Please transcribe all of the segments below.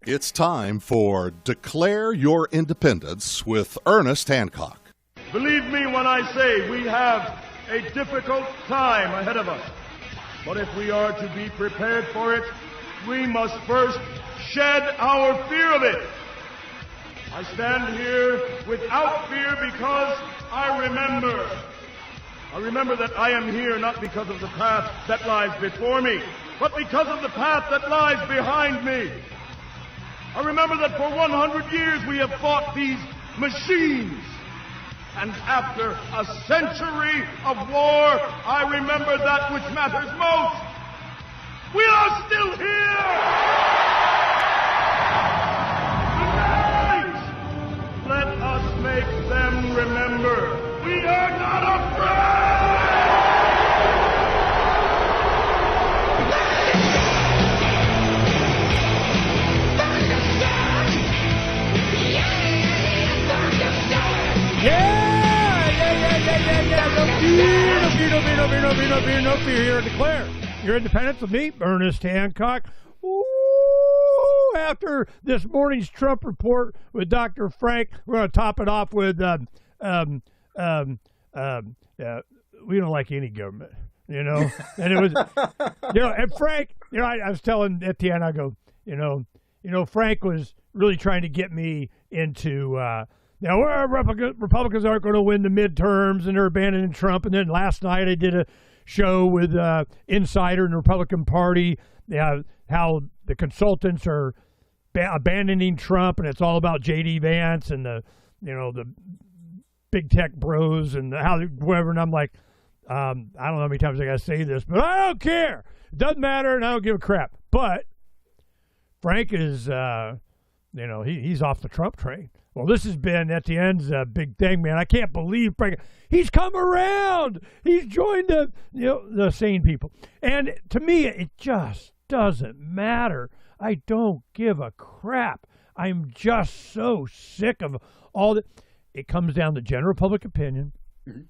It's time for Declare Your Independence with Ernest Hancock. Believe me when I say we have a difficult time ahead of us. But if we are to be prepared for it, we must first shed our fear of it. I stand here without fear because I remember that I am here not because of the path that lies before me, but because of the path that lies behind me. I remember that for 100 years we have fought these machines. And after a century of war, I remember that which matters most. We are still here! Tonight, let us make them remember we are not afraid! No fear here. Declare your independence with me, Ernest Hancock. Ooh, after this morning's Chump Report with Dr. Phranq, we're going to top it off with we don't like any government, you know. And it was, and Phranq, I was telling Etienne, I go, Phranq was really trying to get me into. Now, Republicans aren't going to win the midterms, and they're abandoning Trump. And then last night I did a show with Insider and the Republican Party, how the consultants are abandoning Trump, and it's all about J.D. Vance and the big tech bros and whoever. And I'm like, I don't know how many times I got to say this, but I don't care. It doesn't matter, and I don't give a crap. But Phranq is, he's off the Trump train. Well, this has been Etienne's big thing, man. I can't believe he's come around. He's joined the sane people. And to me, it just doesn't matter. I don't give a crap. I'm just so sick of all that. It comes down to general public opinion. Mm-hmm.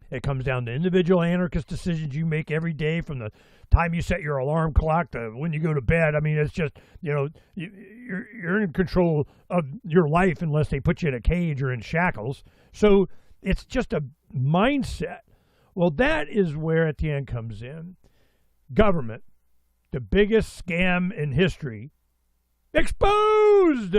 It comes down to individual anarchist decisions you make every day from the time you set your alarm clock to when you go to bed. I mean, it's just, you're in control of your life unless they put you in a cage or in shackles. So it's just a mindset. Well, that is where Etienne comes in. Government, the biggest scam in history, exposed.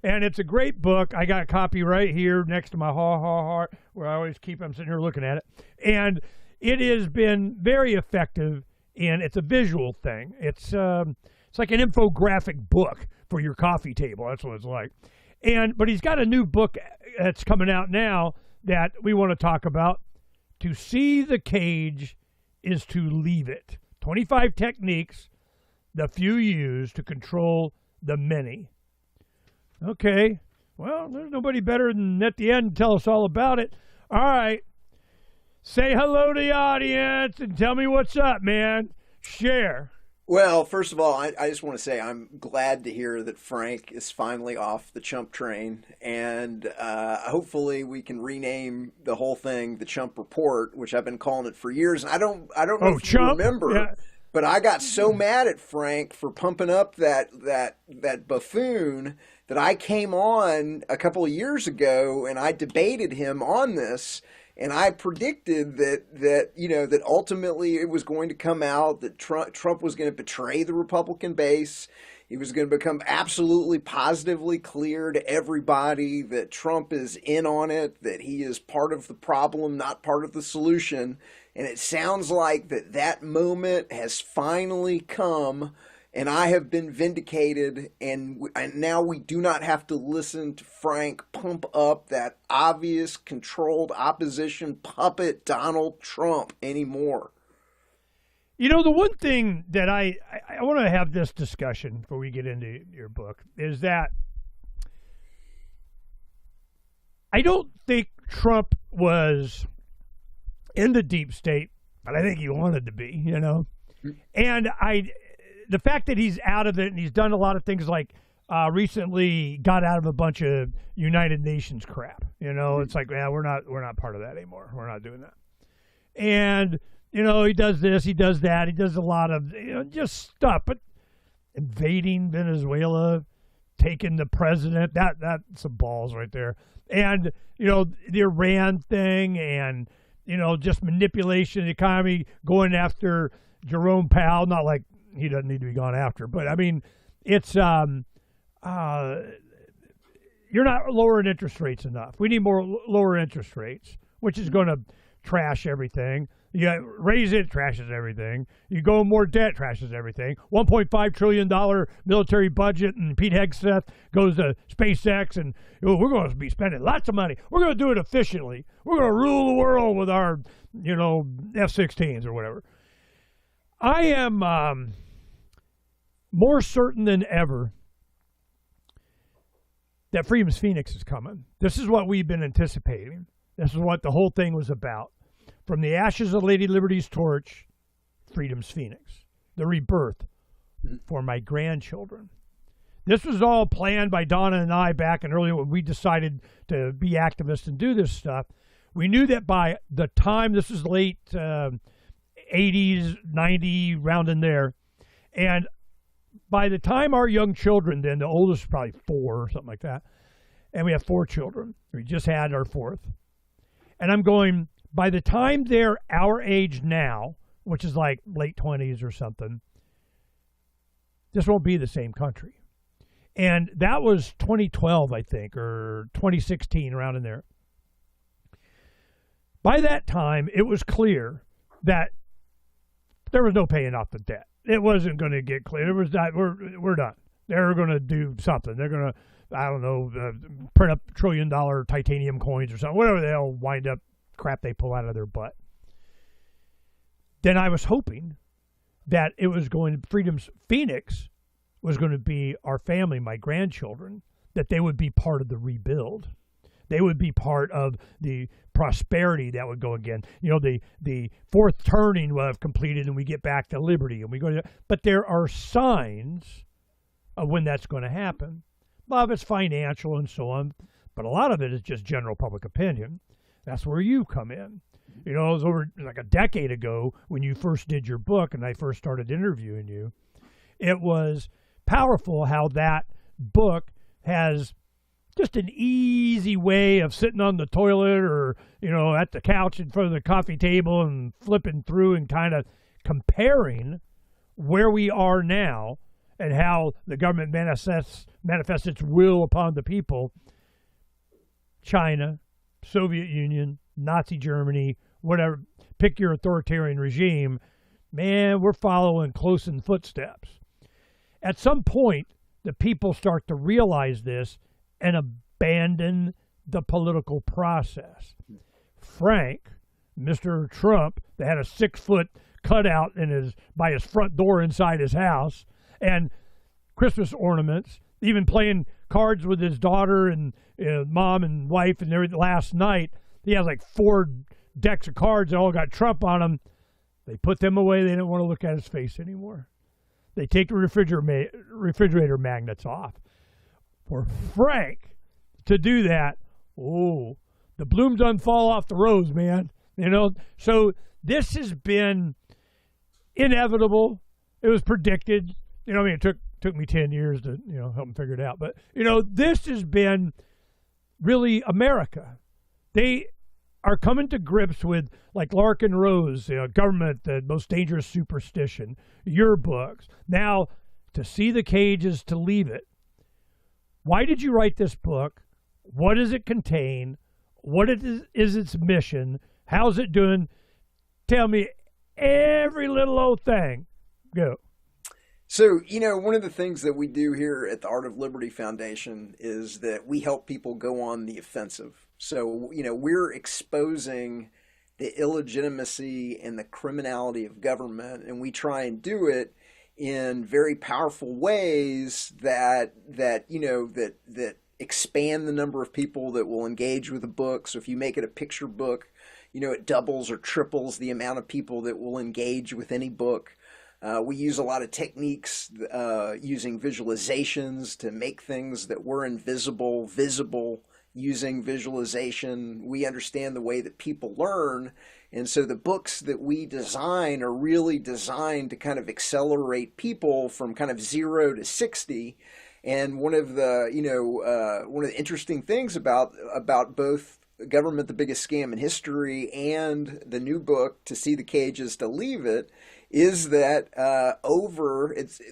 And it's a great book. I got a copy right here next to my heart where I always keep. I'm sitting here looking at it. And it has been very effective, and it's a visual thing. It's like an infographic book for your coffee table. That's what it's like. But he's got a new book that's coming out now that we want to talk about. To see the cage is to leave it. 25 techniques the few use to control the many. Okay, well, there's nobody better than Etienne to tell us all about it. All right, say hello to the audience and tell me what's up, man. Share. Well, first of all, I just want to say I'm glad to hear that Phranq is finally off the Chump train, and hopefully we can rename the whole thing the Chump Report, which I've been calling it for years. And I don't know if you remember. Yeah. But I got so mad at Phranq for pumping up that buffoon that I came on a couple of years ago and I debated him on this, and I predicted that ultimately it was going to come out that Trump was going to betray the Republican base. He was going to become absolutely positively clear to everybody that Trump is in on it, that he is part of the problem, not part of the solution. And it sounds like that moment has finally come, and I have been vindicated, and now we do not have to listen to Phranq pump up that obvious controlled opposition puppet Donald Trump anymore. The one thing that I want to have this discussion before we get into your book is that I don't think Trump was in the deep state, but I think he wanted to be, And the fact that he's out of it and he's done a lot of things like recently got out of a bunch of United Nations crap. It's like, we're not part of that anymore. We're not doing that. And he does this, he does that, he does a lot of just stuff. But invading Venezuela, taking the president. That's some balls right there. And, the Iran thing and, just manipulation of the economy, going after Jerome Powell. Not like he doesn't need to be gone after, but I mean, it's you're not lowering interest rates enough. We need more lower interest rates, which is going to trash everything. You raise it, trashes everything. You go more debt, trashes everything. $1.5 trillion military budget, and Pete Hegseth goes to SpaceX, and we're going to be spending lots of money. We're going to do it efficiently. We're going to rule the world with our, F-16s or whatever. I am more certain than ever that Freedom's Phoenix is coming. This is what we've been anticipating. This is what the whole thing was about. From the ashes of Lady Liberty's torch, Freedom's Phoenix, the rebirth for my grandchildren. This was all planned by Donna and I back in earlier when we decided to be activists and do this stuff. We knew that by the time, this is late 80s, 90, round in there, and by the time our young children, then the oldest was probably 4 or something like that, and we have 4 children. We just had our 4th. And I'm going, by the time they're our age now, which is like late 20s or something, this won't be the same country. And that was 2012, I think, or 2016, around in there. By that time, it was clear that there was no paying off the debt. It wasn't going to get clear. It was not, we're done. They're going to do something. They're going to, I don't know, print up $1 trillion titanium coins or something, whatever the hell wind up crap they pull out of their butt. Then I was hoping that it was going to, Freedom's Phoenix was going to be our family, my grandchildren, that they would be part of the rebuild. They would be part of the prosperity that would go again. The fourth turning will have completed and we get back to liberty. And we go to, but there are signs of when that's going to happen. A lot of it's financial and so on, but a lot of it is just general public opinion. That's where you come in. It was over like a decade ago when you first did your book and I first started interviewing you. It was powerful how that book has just an easy way of sitting on the toilet or, at the couch in front of the coffee table and flipping through and kind of comparing where we are now and how the government manifests its will upon the people. China, Soviet Union, Nazi Germany, whatever, pick your authoritarian regime, man, we're following close in footsteps. At some point, the people start to realize this and abandon the political process. Phranq, Mr. Trump, that had a 6-foot cutout by his front door inside his house, and Christmas ornaments, even playing cards with his daughter and mom and wife and everything. Last night, he has like 4 decks of cards that all got Trump on them. They put them away. They didn't want to look at his face anymore. They take the refrigerator magnets off. For Phranq to do that, the bloom doesn't fall off the rose, man. So this has been inevitable. It was predicted. It took me 10 years to help them figure it out. But this has been really America. They are coming to grips with, like Larkin Rose, government, the most dangerous superstition, your books. Now, to see the cage is to leave it. Why did you write this book? What does it contain? What is its mission? How's it doing? Tell me every little old thing. Go. So, one of the things that we do here at the Art of Liberty Foundation is that we help people go on the offensive. So, we're exposing the illegitimacy and the criminality of government, and we try and do it in very powerful ways that expand the number of people that will engage with the book. So if you make it a picture book, it doubles or triples the amount of people that will engage with any book. We use a lot of techniques using visualizations to make things that were invisible visible using visualization. We understand the way that people learn. And so the books that we design are really designed to kind of accelerate people from kind of 0 to 60. And one of the interesting things about both Government, the Biggest Scam in History, and the new book, To See the Cages, to Leave It, is that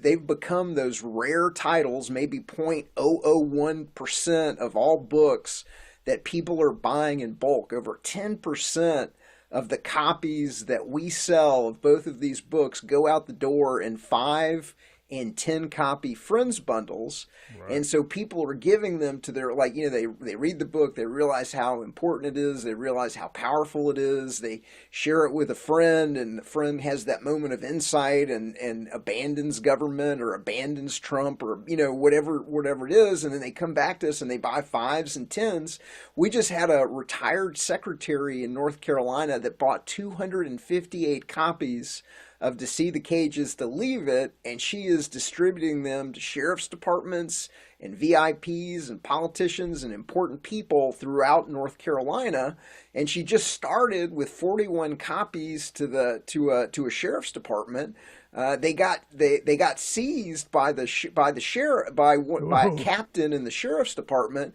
they've become those rare titles, maybe 0.001% of all books that people are buying in bulk. Over 10% of the copies that we sell of both of these books go out the door in 5 and 10 copy Friends bundles. Right. And so people are giving them to their, they read the book, they realize how important it is, they realize how powerful it is, they share it with a friend, and the friend has that moment of insight and abandons government or abandons Trump or, whatever it is, and then they come back to us and they buy 5s and 10s. We just had a retired secretary in North Carolina that bought 258 copies of To See the Cages, to Leave It, and she is distributing them to sheriff's departments and VIPs and politicians and important people throughout North Carolina. And she just started with 41 copies to a sheriff's department. They got seized by a captain in the sheriff's department.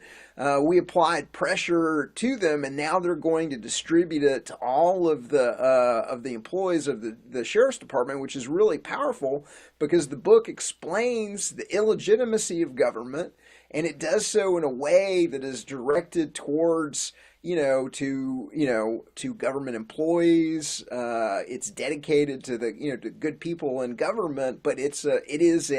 We applied pressure to them, and now they're going to distribute it to all of the employees of the sheriff's department, which is really powerful because the book explains the illegitimacy of government, and it does so in a way that is directed towards to government employees. It's dedicated to to good people in government, but it is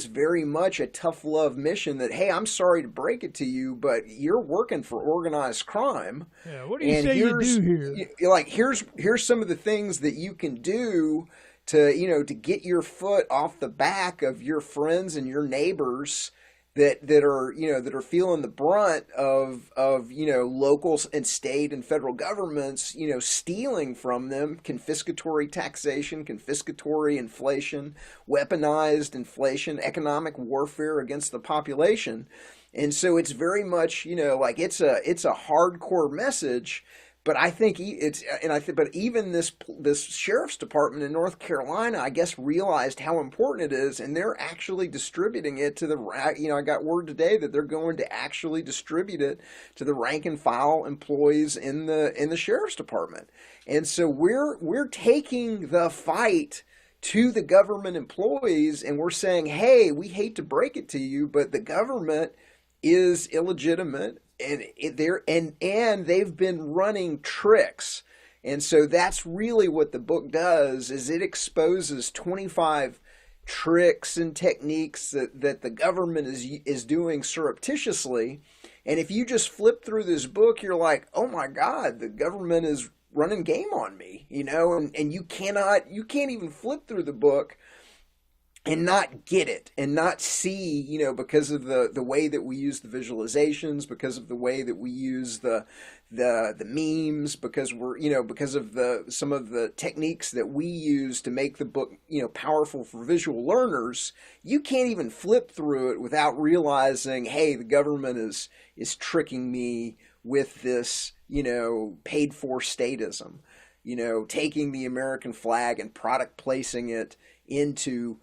very much a tough love mission that, hey, I'm sorry to break it to you, but you're working for organized crime. Yeah, what do you say you do here? Here's some of the things that you can do to get your foot off the back of your friends and your neighbors that are feeling the brunt of local and state and federal governments stealing from them, confiscatory taxation, confiscatory inflation, weaponized inflation, economic warfare against the population. And so it's very much it's a hardcore message. But I think but even this sheriff's department in North Carolina, I guess, realized how important it is, and they're actually distributing it to I got word today that they're going to actually distribute it to the rank and file employees in the sheriff's department. And so we're taking the fight to the government employees, and we're saying, hey, we hate to break it to you, but the government is illegitimate. And they've been running tricks. And so that's really what the book does, is it exposes 25 tricks and techniques that the government is doing surreptitiously. And if you just flip through this book, you're like, oh my God, the government is running game on me, and you can't even flip through the book and not get it and not see, because of the way that we use the visualizations, because of the way that we use the memes, because because of some of the techniques that we use to make the book, powerful for visual learners. You can't even flip through it without realizing, hey, the government is tricking me with this, paid for statism, taking the American flag and product placing it into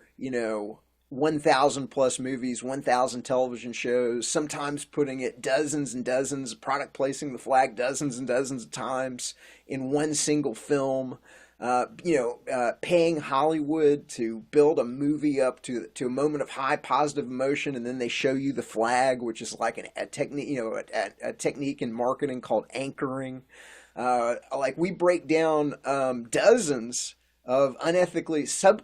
1,000 plus movies, 1,000 television shows, sometimes putting it dozens and dozens, product placing the flag dozens and dozens of times in one single film, paying Hollywood to build a movie up to a moment of high positive emotion, and then they show you the flag, which is like a technique, a technique in marketing called anchoring. We break down dozens of unethically sub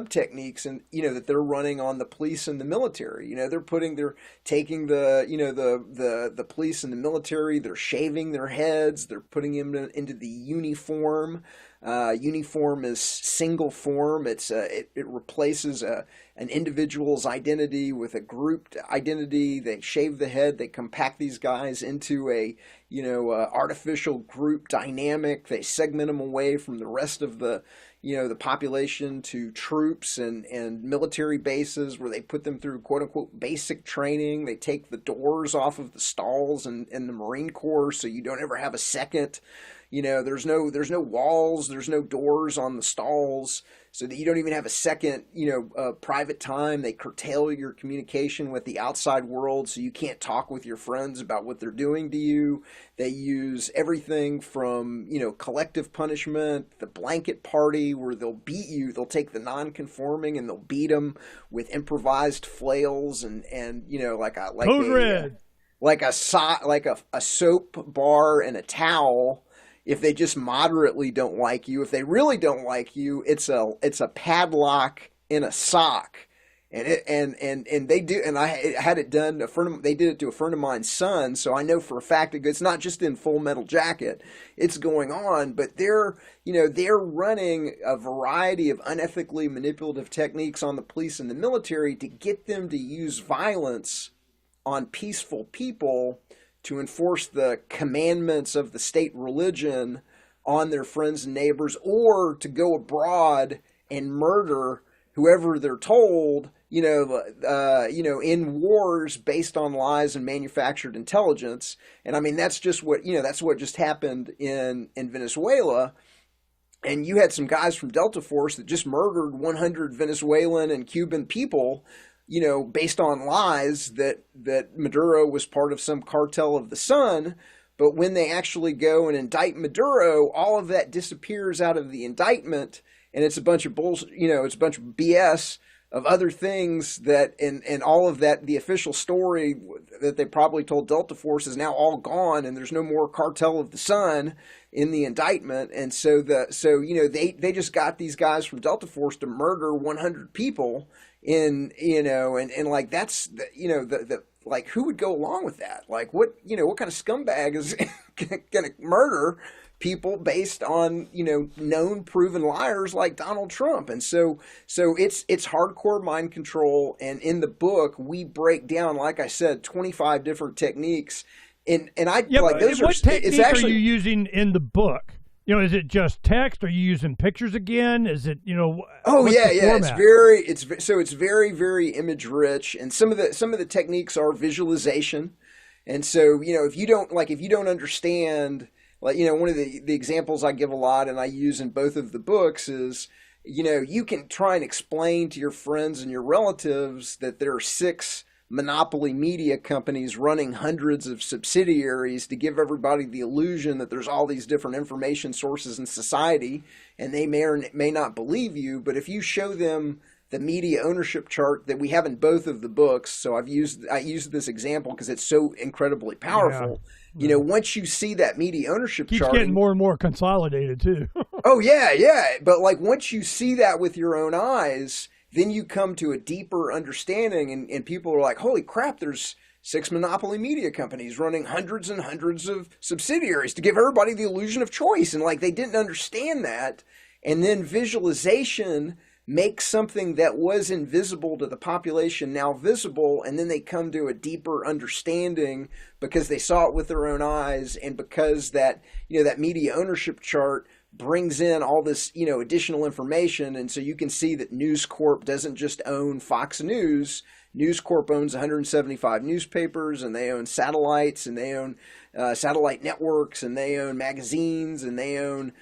techniques, and that they're running on the police and the military. They're taking the police and the military, they're shaving their heads, they're putting them into the uniform. Uniform is single form. It replaces an individual's identity with a grouped identity. They shave the head. They compact these guys into a artificial group dynamic. They segment them away from the rest of the population to troops and military bases, where they put them through quote unquote basic training. They take the doors off of the stalls in the Marine Corps, so you don't ever have a second. There's no walls, there's no doors on the stalls, so that you don't even have a second, private time. They curtail your communication with the outside world, so you can't talk with your friends about what they're doing to you. They use everything from, collective punishment, the blanket party where they'll beat you. They'll take the non-conforming and they'll beat them with improvised flails and like a soap bar and a towel. If they just moderately don't like you, if they really don't like you, it's a padlock in a sock, and they do. And I had it done. They did it to a friend of mine's son, so I know for a fact it's not just in Full Metal Jacket. It's going on, but they're running a variety of unethically manipulative techniques on the police and the military to get them to use violence on peaceful people, to enforce the commandments of the state religion on their friends and neighbors, or to go abroad and murder whoever they're told, in wars based on lies and manufactured intelligence. And I mean, that's what just happened in Venezuela. And you had some guys from Delta Force that just murdered 100 Venezuelan and Cuban people, based on lies that Maduro was part of some cartel of the sun. But when they actually go and indict Maduro, all of that disappears out of the indictment, and it's a bunch of bullshit, it's a bunch of BS of other things that, and all of that, the official story that they probably told Delta Force is now all gone, and there's no more cartel of the sun in the indictment. And they just got these guys from Delta Force to murder 100 people and like, that's, like, who would go along with that? Like, what kind of scumbag is going to murder people based on, known proven liars like Donald Trump? And so it's hardcore mind control. And in the book, we break down, like I said, 25 different techniques. And those what techniques are you using in the book? Is it just text? Are you using pictures again? Is it, It's very, very image rich, and some of the techniques are visualization. And so, if you don't understand, like, one of the examples I give a lot and I use in both of the books is, you can try and explain to your friends and your relatives that there are 6 monopoly media companies running hundreds of subsidiaries to give everybody the illusion that there's all these different information sources in society, and they may or may not believe you. But if you show them the media ownership chart that we have in both of the books, so I used this example because it's so incredibly powerful. Yeah. Once you see that media ownership chart, keeps getting more and more consolidated too. Oh yeah. But like, once you see that with your own eyes, then you come to a deeper understanding, and people are like, holy crap, there's 6 monopoly media companies running hundreds and hundreds of subsidiaries to give everybody the illusion of choice. And like, they didn't understand that. And then visualization makes something that was invisible to the population now visible. And then they come to a deeper understanding because they saw it with their own eyes, and because that, that media ownership chart brings in all this, additional information. And so you can see that News Corp doesn't just own Fox News. News Corp owns 175 newspapers, and they own satellites, and they own satellite networks, and they own magazines, and they own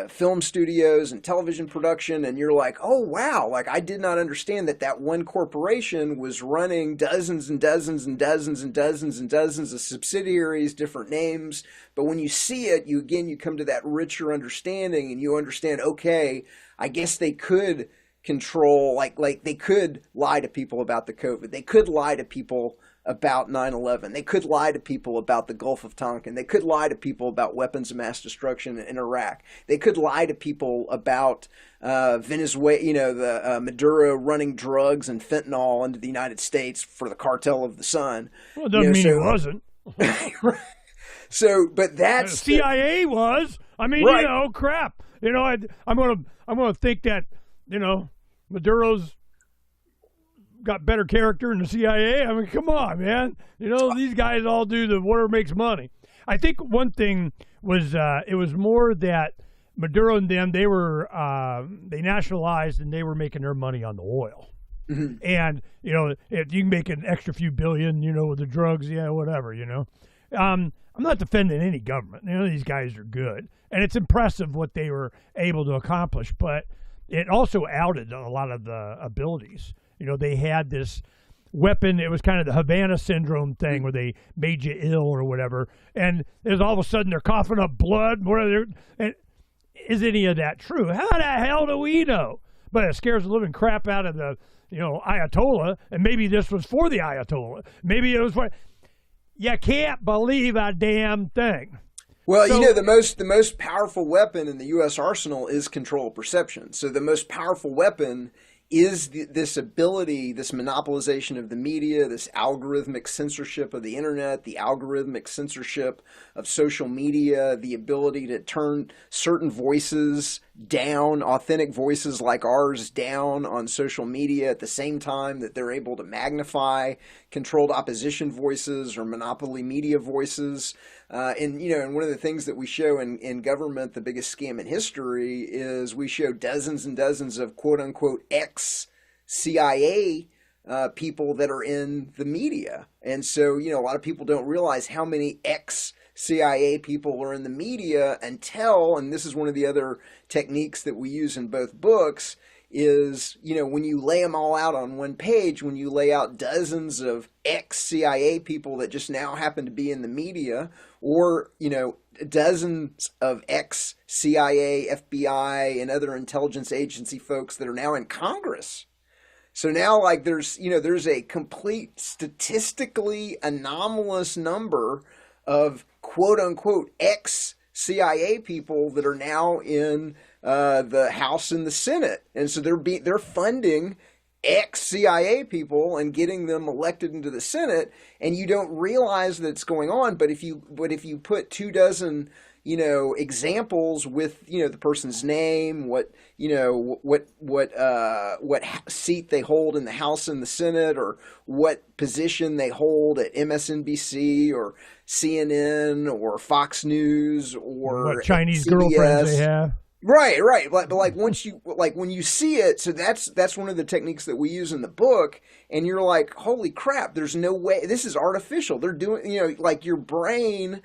film studios and television production. And you're like, oh wow, like, I did not understand that one corporation was running dozens and dozens and dozens and dozens and dozens of subsidiaries, different names. But when you see it, you come to that richer understanding, and you understand, okay, I guess they could control, like they could lie to people about the COVID. They could lie to people about 9/11. They could lie to people about the Gulf of Tonkin. They could lie to people about weapons of mass destruction in Iraq. They could lie to people about Venezuela, the Maduro running drugs and fentanyl into the United States for the cartel of the sun. Well, it doesn't mean it wasn't. So, but that's the CIA was. I mean, right. Crap. I'm gonna think that, Maduro's got better character in the CIA. I mean, come on, man. These guys all do the whatever makes money. I think one thing was it was more that Maduro and them, they nationalized, and they were making their money on the oil. Mm-hmm. And, if you can make an extra few billion, with the drugs, whatever, I'm not defending any government. These guys are good. And it's impressive what they were able to accomplish. But it also outed a lot of the abilities. They had this weapon. It was kind of the Havana syndrome thing where they made you ill or whatever. And there's all of a sudden they're coughing up blood. And is any of that true? How the hell do we know? But it scares the living crap out of the, Ayatollah. And maybe this was for the Ayatollah. Maybe it was for. You can't believe a damn thing. Well, the most powerful weapon in the U.S. arsenal is control of perception. So the most powerful weapon is this ability, this monopolization of the media, this algorithmic censorship of the internet, the algorithmic censorship of social media, the ability to turn certain voices down, authentic voices like ours down on social media at the same time that they're able to magnify controlled opposition voices or monopoly media voices. And one of the things that we show in government, the biggest scam in history, is we show dozens and dozens of quote unquote ex-CIA people that are in the media. And so, a lot of people don't realize how many ex-CIA people are in the media until, and this is one of the other techniques that we use in both books, is, when you lay them all out on one page, when you lay out dozens of ex-CIA people that just now happen to be in the media, or, dozens of ex-CIA, FBI, and other intelligence agency folks that are now in Congress. So now, there's a complete statistically anomalous number of quote-unquote ex-CIA people that are now in the House and the Senate. And so they're funding ex-CIA people and getting them elected into the Senate, and you don't realize that it's going on. But if you put 24 examples with the person's name, what seat they hold in the House and the Senate, or what position they hold at MSNBC or CNN or Fox News, or what Chinese CBS. Girlfriends they have. Right. But once you when you see it, so that's one of the techniques that we use in the book, and you're like, holy crap, there's no way this is artificial. They're doing, your brain.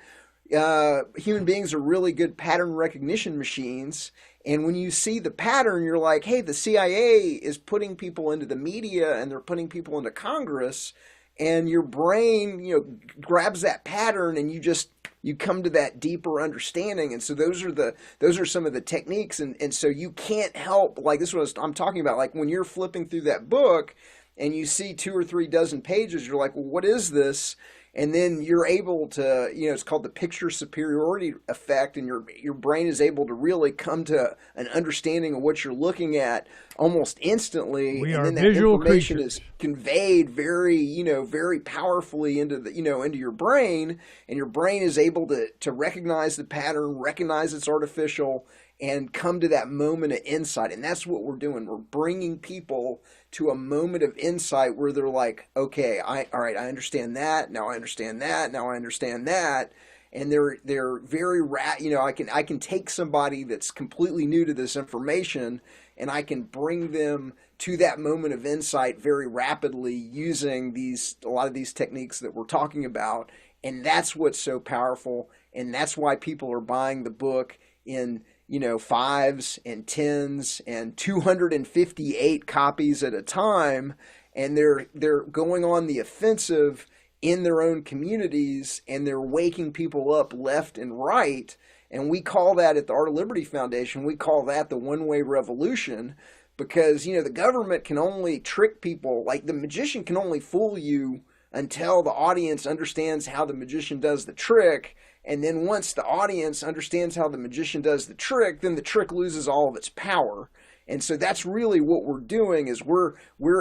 Human beings are really good pattern recognition machines, and when you see the pattern, you're like, hey, the CIA is putting people into the media and they're putting people into Congress, and your brain, grabs that pattern, and you come to that deeper understanding. And so those are some of the techniques. And so you can't help, this is what I'm talking about. Like when you're flipping through that book and you see 2 or 3 dozen pages, you're like, well, what is this? And then you're able to, it's called the picture superiority effect, and your brain is able to really come to an understanding of what you're looking at almost instantly. We and are then that visual information creatures. is conveyed very, very powerfully into into your brain, and your brain is able to recognize the pattern, recognize it's artificial, and come to that moment of insight. And that's what we're doing. We're bringing people to a moment of insight where they're like, okay, all right, I understand that. Now I understand that. Now I understand that. And they're very I can take somebody that's completely new to this information, and I can bring them to that moment of insight very rapidly using a lot of these techniques that we're talking about. And that's what's so powerful. And that's why people are buying the book in 5s and 10s and 258 copies at a time, and they're going on the offensive in their own communities, and they're waking people up left and right. And we call that at the Art of Liberty Foundation, we call that the one-way revolution, because the government can only trick people. Like the magician can only fool you until the audience understands how the magician does the trick. And then once the audience understands how the magician does the trick, then the trick loses all of its power. And so that's really what we're doing, is we're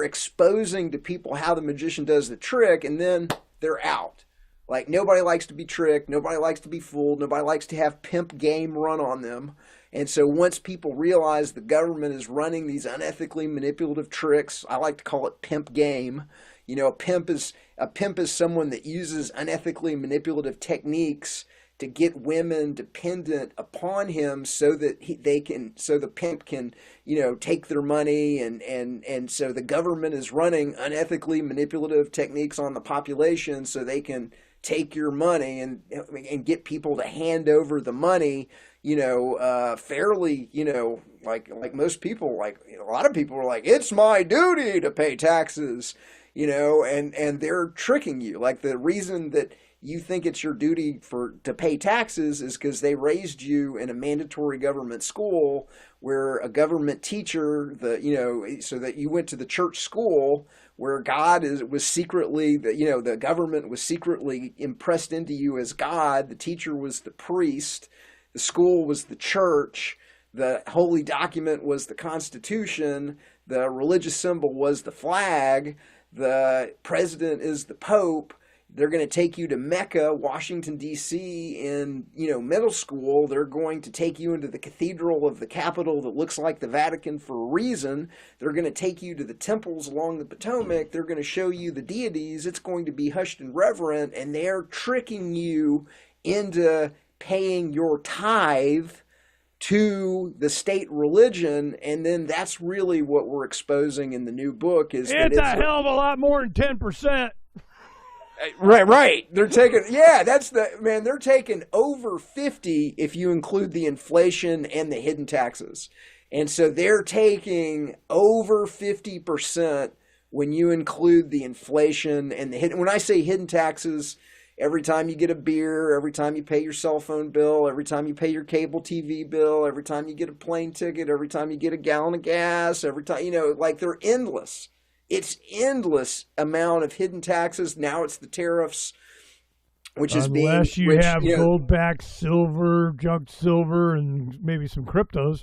exposing to people how the magician does the trick, and then they're out. Like, nobody likes to be tricked, nobody likes to be fooled, nobody likes to have pimp game run on them. And so once people realize the government is running these unethically manipulative tricks, I like to call it pimp game. A pimp is someone that uses unethically manipulative techniques to get women dependent upon him, so that the pimp can, take their money, and so the government is running unethically manipulative techniques on the population so they can take your money and get people to hand over the money, fairly, like most people, like a lot of people are like, it's my duty to pay taxes, and they're tricking you. Like the reason that you think it's your duty to pay taxes is because they raised you in a mandatory government school where a government teacher, so that you went to the church school where God was secretly, the government was secretly impressed into you as God. The teacher was the priest. The school was the church. The holy document was the Constitution. The religious symbol was the flag. The president is the Pope. They're going to take you to Mecca, Washington, D.C. in, middle school. They're going to take you into the cathedral of the capital that looks like the Vatican for a reason. They're going to take you to the temples along the Potomac. They're going to show you the deities. It's going to be hushed and reverent, and they're tricking you into paying your tithe to the state religion, and then that's really what we're exposing in the new book. It's a hell of a lot more than 10%. Right. They're taking, they're taking over 50 if you include the inflation and the hidden taxes. And so they're taking over 50% when you include the inflation and the hidden. When I say hidden taxes, every time you get a beer, every time you pay your cell phone bill, every time you pay your cable TV bill, every time you get a plane ticket, every time you get a gallon of gas, every time, they're endless. It's endless amount of hidden taxes. Now it's the tariffs, which is unless you have gold-backed silver, junk silver, and maybe some cryptos,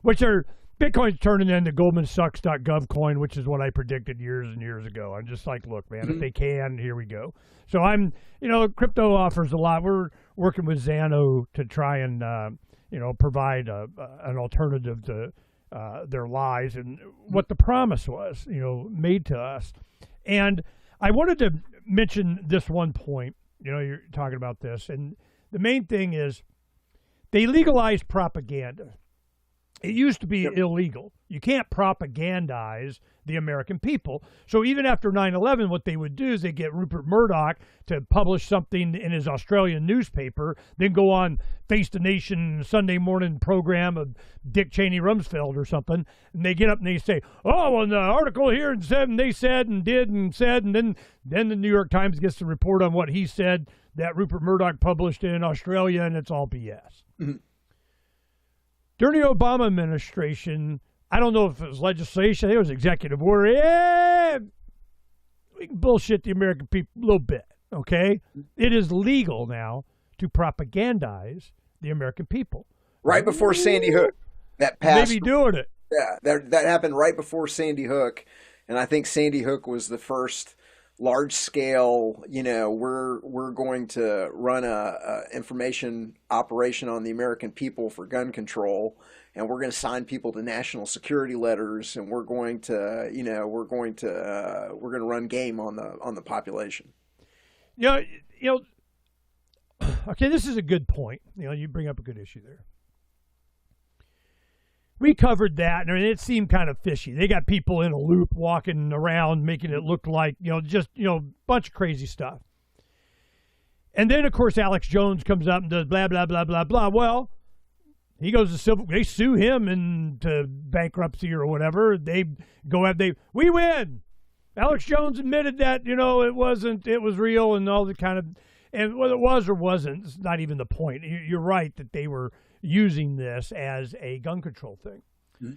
which are Bitcoin's turning into GoldmanSucks.gov coin, which is what I predicted years and years ago. I'm just like, look, man, if they can, here we go. So crypto offers a lot. We're working with Xano to try and provide an alternative to their lies and what the promise was, made to us. And I wanted to mention this one point, you're talking about this. And the main thing is they legalized propaganda. It used to be illegal. You can't propagandize the American people. So even after 9/11, what they would do is they get Rupert Murdoch to publish something in his Australian newspaper, then go on Face the Nation Sunday morning program of Dick Cheney Rumsfeld or something, and they get up and they say, oh, well, the article here and said, and they said and did and said, and then the New York Times gets to report on what he said that Rupert Murdoch published in Australia, and it's all BS. Mm-hmm. During the Obama administration, I don't know if it was legislation, it was executive order. Yeah, we can bullshit the American people a little bit, okay? It is legal now to propagandize the American people. Right before Sandy Hook, that passed. Maybe doing it. Yeah, that happened right before Sandy Hook, and I think Sandy Hook was the first large-scale, we're going to run a information operation on the American people for gun control, and we're going to sign people to national security letters, and we're going to run game on the population. Okay, this is a good point. You bring up a good issue there. We covered that, and it seemed kind of fishy. They got people in a loop walking around, making it look like, a bunch of crazy stuff. And then, of course, Alex Jones comes up and does blah, blah, blah, blah, blah. Well, he goes to they sue him into bankruptcy or whatever. We win. Alex Jones admitted that, it was real and all the kind of, and whether it was or wasn't, it's not even the point. You're right that they were using this as a gun control thing. Mm-hmm.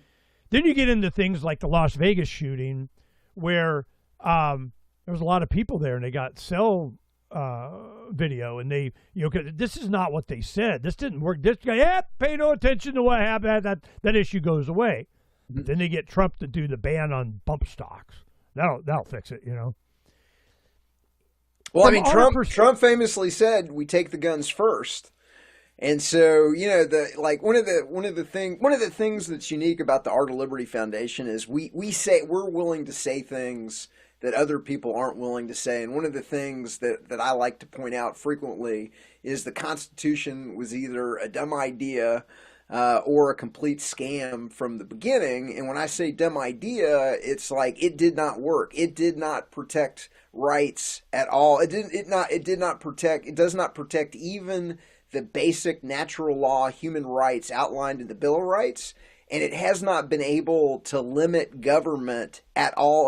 Then you get into things like the Las Vegas shooting where there was a lot of people there and they got cell video and they, this is not what they said. This didn't work. This guy, pay no attention to what happened. That issue goes away. Mm-hmm. Then they get Trump to do the ban on bump stocks. That'll fix it, Well, Trump famously said, we take the guns first. And so, one of the things that's unique about the Art of Liberty Foundation is we're willing to say things that other people aren't willing to say. And one of the things that I like to point out frequently is the Constitution was either a dumb idea or a complete scam from the beginning. And when I say dumb idea, it's like it did not work. It did not protect rights at all. It does not protect even the basic natural law human rights outlined in the Bill of Rights. And it has not been able to limit government at all.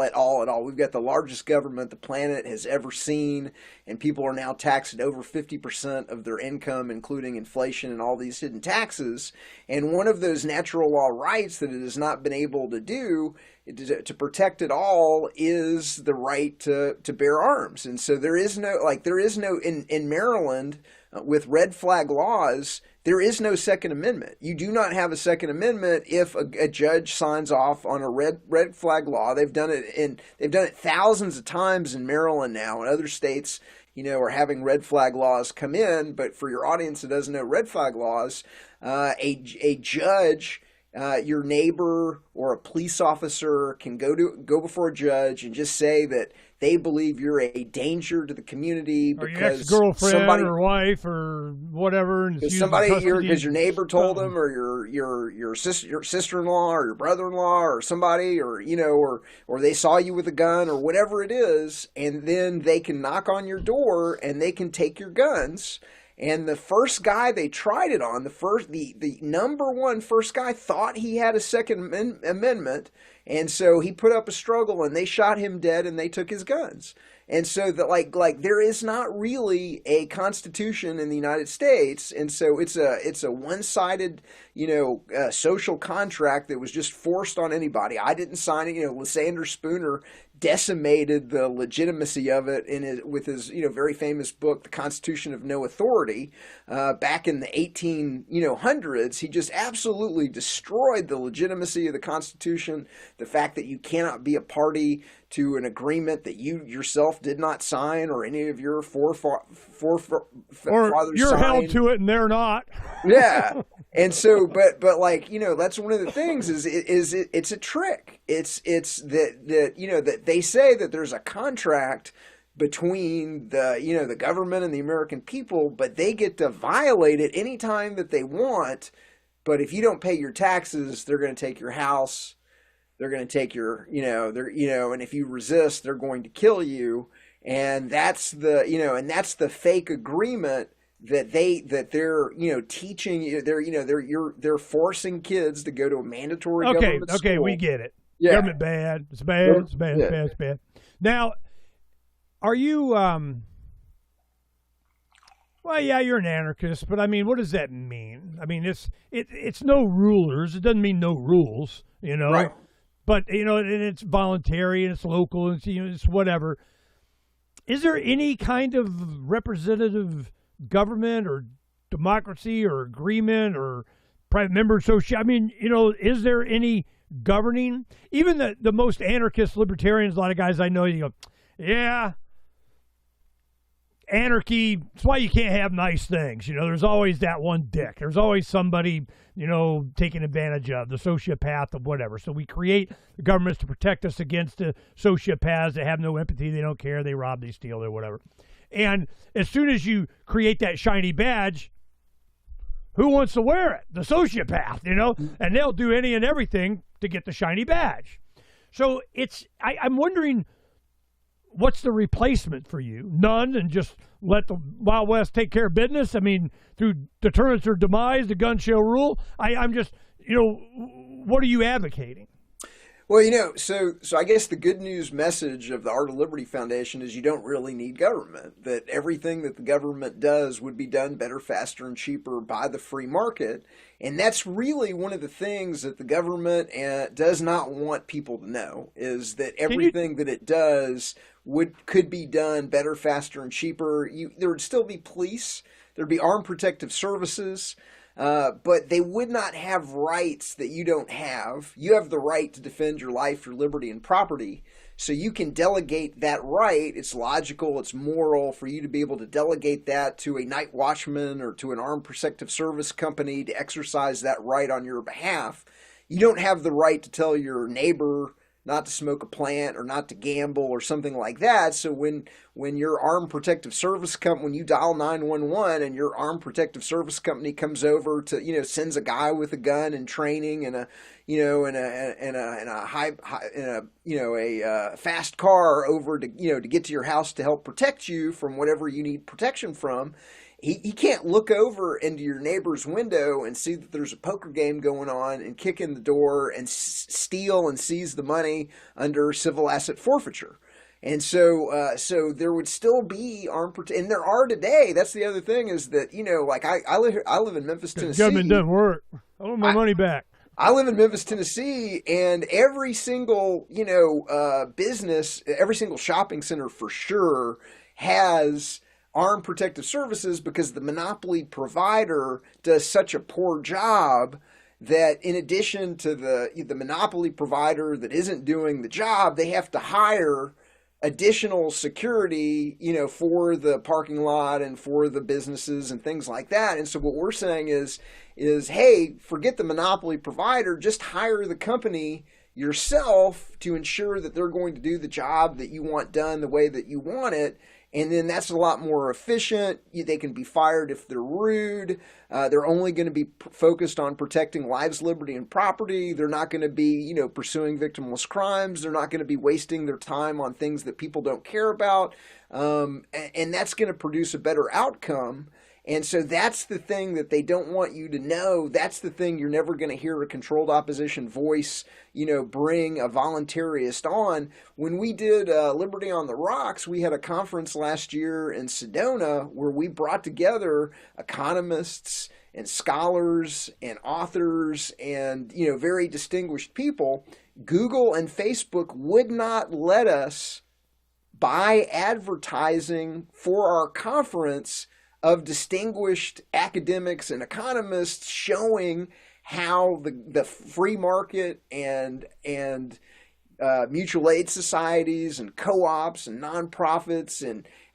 We've got the largest government the planet has ever seen, and people are now taxed at over 50% of their income, including inflation and all these hidden taxes. And one of those natural law rights that it has not been able to do to protect it all is the right to bear arms. And so there is no in Maryland with red flag laws. There is no Second Amendment. You do not have a Second Amendment if a judge signs off on a red flag law. They've done it thousands of times in Maryland now, and other states, are having red flag laws come in. But for your audience that doesn't know red flag laws, a judge, your neighbor or a police officer can go before a judge and just say that they believe you're a danger to the community or because your ex-girlfriend or wife or whatever, and because your neighbor told them, or your sister-in-law or your brother-in-law or somebody, or they saw you with a gun or whatever it is, and then they can knock on your door and they can take your guns. And the first guy they tried it on, the number one first guy thought he had a Second Amendment, and so he put up a struggle, and they shot him dead, and they took his guns. And so that there is not really a constitution in the United States, and so it's a one-sided social contract that was just forced on anybody. I didn't sign it. Lysander Spooner decimated the legitimacy of it with his very famous book, The Constitution of No Authority, back in the 1800s. He just absolutely destroyed the legitimacy of the Constitution, the fact that you cannot be a party to an agreement that you yourself did not sign or any of your forefathers or you're signed. Held to it and they're not. Yeah. And so, but that's one of the things is it's a trick. It's that they say that there's a contract between the government and the American people, but they get to violate it anytime that they want. But if you don't pay your taxes, they're going to take your house. They're going to take your, and if you resist, they're going to kill you. And that's the fake agreement that they're teaching you. They're forcing kids to go to a mandatory government school. Okay, we get it. Yeah. Government bad. It's bad. It's bad. It's bad. It's bad. Now, are you? Well, yeah, you're an anarchist, but I mean, what does that mean? I mean, it's no rulers. It doesn't mean no rules, Right. But and it's voluntary and it's local and it's whatever. Is there any kind of representative government or democracy or agreement or private member association? I mean, is there any governing? Even the most anarchist libertarians, a lot of guys I know, yeah, anarchy. That's why you can't have nice things. There's always that one dick. There's always somebody, taking advantage of the sociopath of whatever. So we create the governments to protect us against the sociopaths that have no empathy. They don't care. They rob, they steal, or whatever. And as soon as you create that shiny badge, who wants to wear it? The sociopath, and they'll do any and everything to get the shiny badge. So I'm wondering, what's the replacement for you? None, and just let the Wild West take care of business? I mean, through deterrence or demise, the gun shall rule? I'm just, what are you advocating? Well, so I guess the good news message of the Art of Liberty Foundation is you don't really need government, that everything that the government does would be done better, faster, and cheaper by the free market. And that's really one of the things that the government does not want people to know, is that everything that it does could be done better, faster, and cheaper. There would still be police, there'd be armed protective services, but they would not have rights that you don't have. You have the right to defend your life, your liberty, and property. So you can delegate that right. It's logical, it's moral for you to be able to delegate that to a night watchman or to an armed protective service company to exercise that right on your behalf. You don't have the right to tell your neighbor not to smoke a plant or not to gamble or something like that. So when your armed protective service company, when you dial 911 and your armed protective service company comes over to, sends a guy with a gun and training and a fast car over to get to your house to help protect you from whatever you need protection from, he can't look over into your neighbor's window and see that there's a poker game going on and kick in the door and steal and seize the money under civil asset forfeiture. And so there would still be armed protection, and there are today. That's the other thing is that, like I live in Memphis, Tennessee. Government doesn't work. I want my money back. I live in Memphis, Tennessee, and every single, business, every single shopping center for sure has armed protective services because the monopoly provider does such a poor job that in addition to the monopoly provider that isn't doing the job, they have to hire additional security, for the parking lot and for the businesses and things like that. And so what we're saying is, hey, forget the monopoly provider, just hire the company yourself to ensure that they're going to do the job that you want done the way that you want it. And then that's a lot more efficient. They can be fired if they're rude. They're only going to be focused on protecting lives, liberty, and property. They're not going to be, pursuing victimless crimes. They're not going to be wasting their time on things that people don't care about. And that's going to produce a better outcome. And so that's the thing that they don't want you to know. That's the thing you're never going to hear a controlled opposition voice, bring a voluntarist on. When we did Liberty on the Rocks, we had a conference last year in Sedona where we brought together economists and scholars and authors and, very distinguished people. Google and Facebook would not let us buy advertising for our conference of distinguished academics and economists showing how the free market and mutual aid societies and co-ops and nonprofits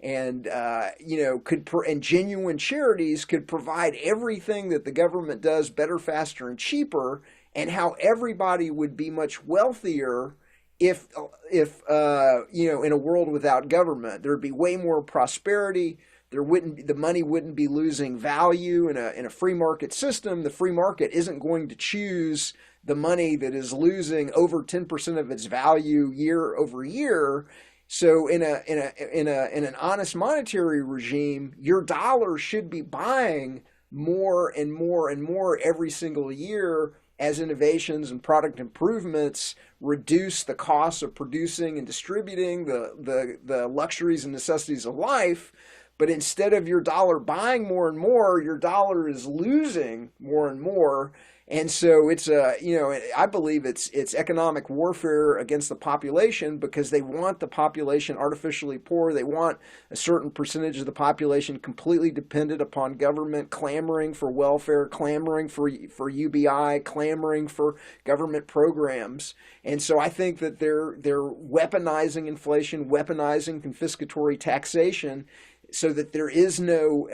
and genuine charities could provide everything that the government does better, faster, and cheaper, and how everybody would be much wealthier if in a world without government. There'd be way more prosperity. The money wouldn't be losing value in a free market system. The free market isn't going to choose the money that is losing over 10% of its value year over year. So in an honest monetary regime, your dollar should be buying more and more and more every single year as innovations and product improvements reduce the costs of producing and distributing the luxuries and necessities of life. But instead of your dollar buying more and more, your dollar is losing more and more. And so it's I believe it's economic warfare against the population because they want the population artificially poor. They want a certain percentage of the population completely dependent upon government, clamoring for welfare, clamoring for UBI, clamoring for government programs. And so I think that they're weaponizing inflation, weaponizing confiscatory taxation, so that there is no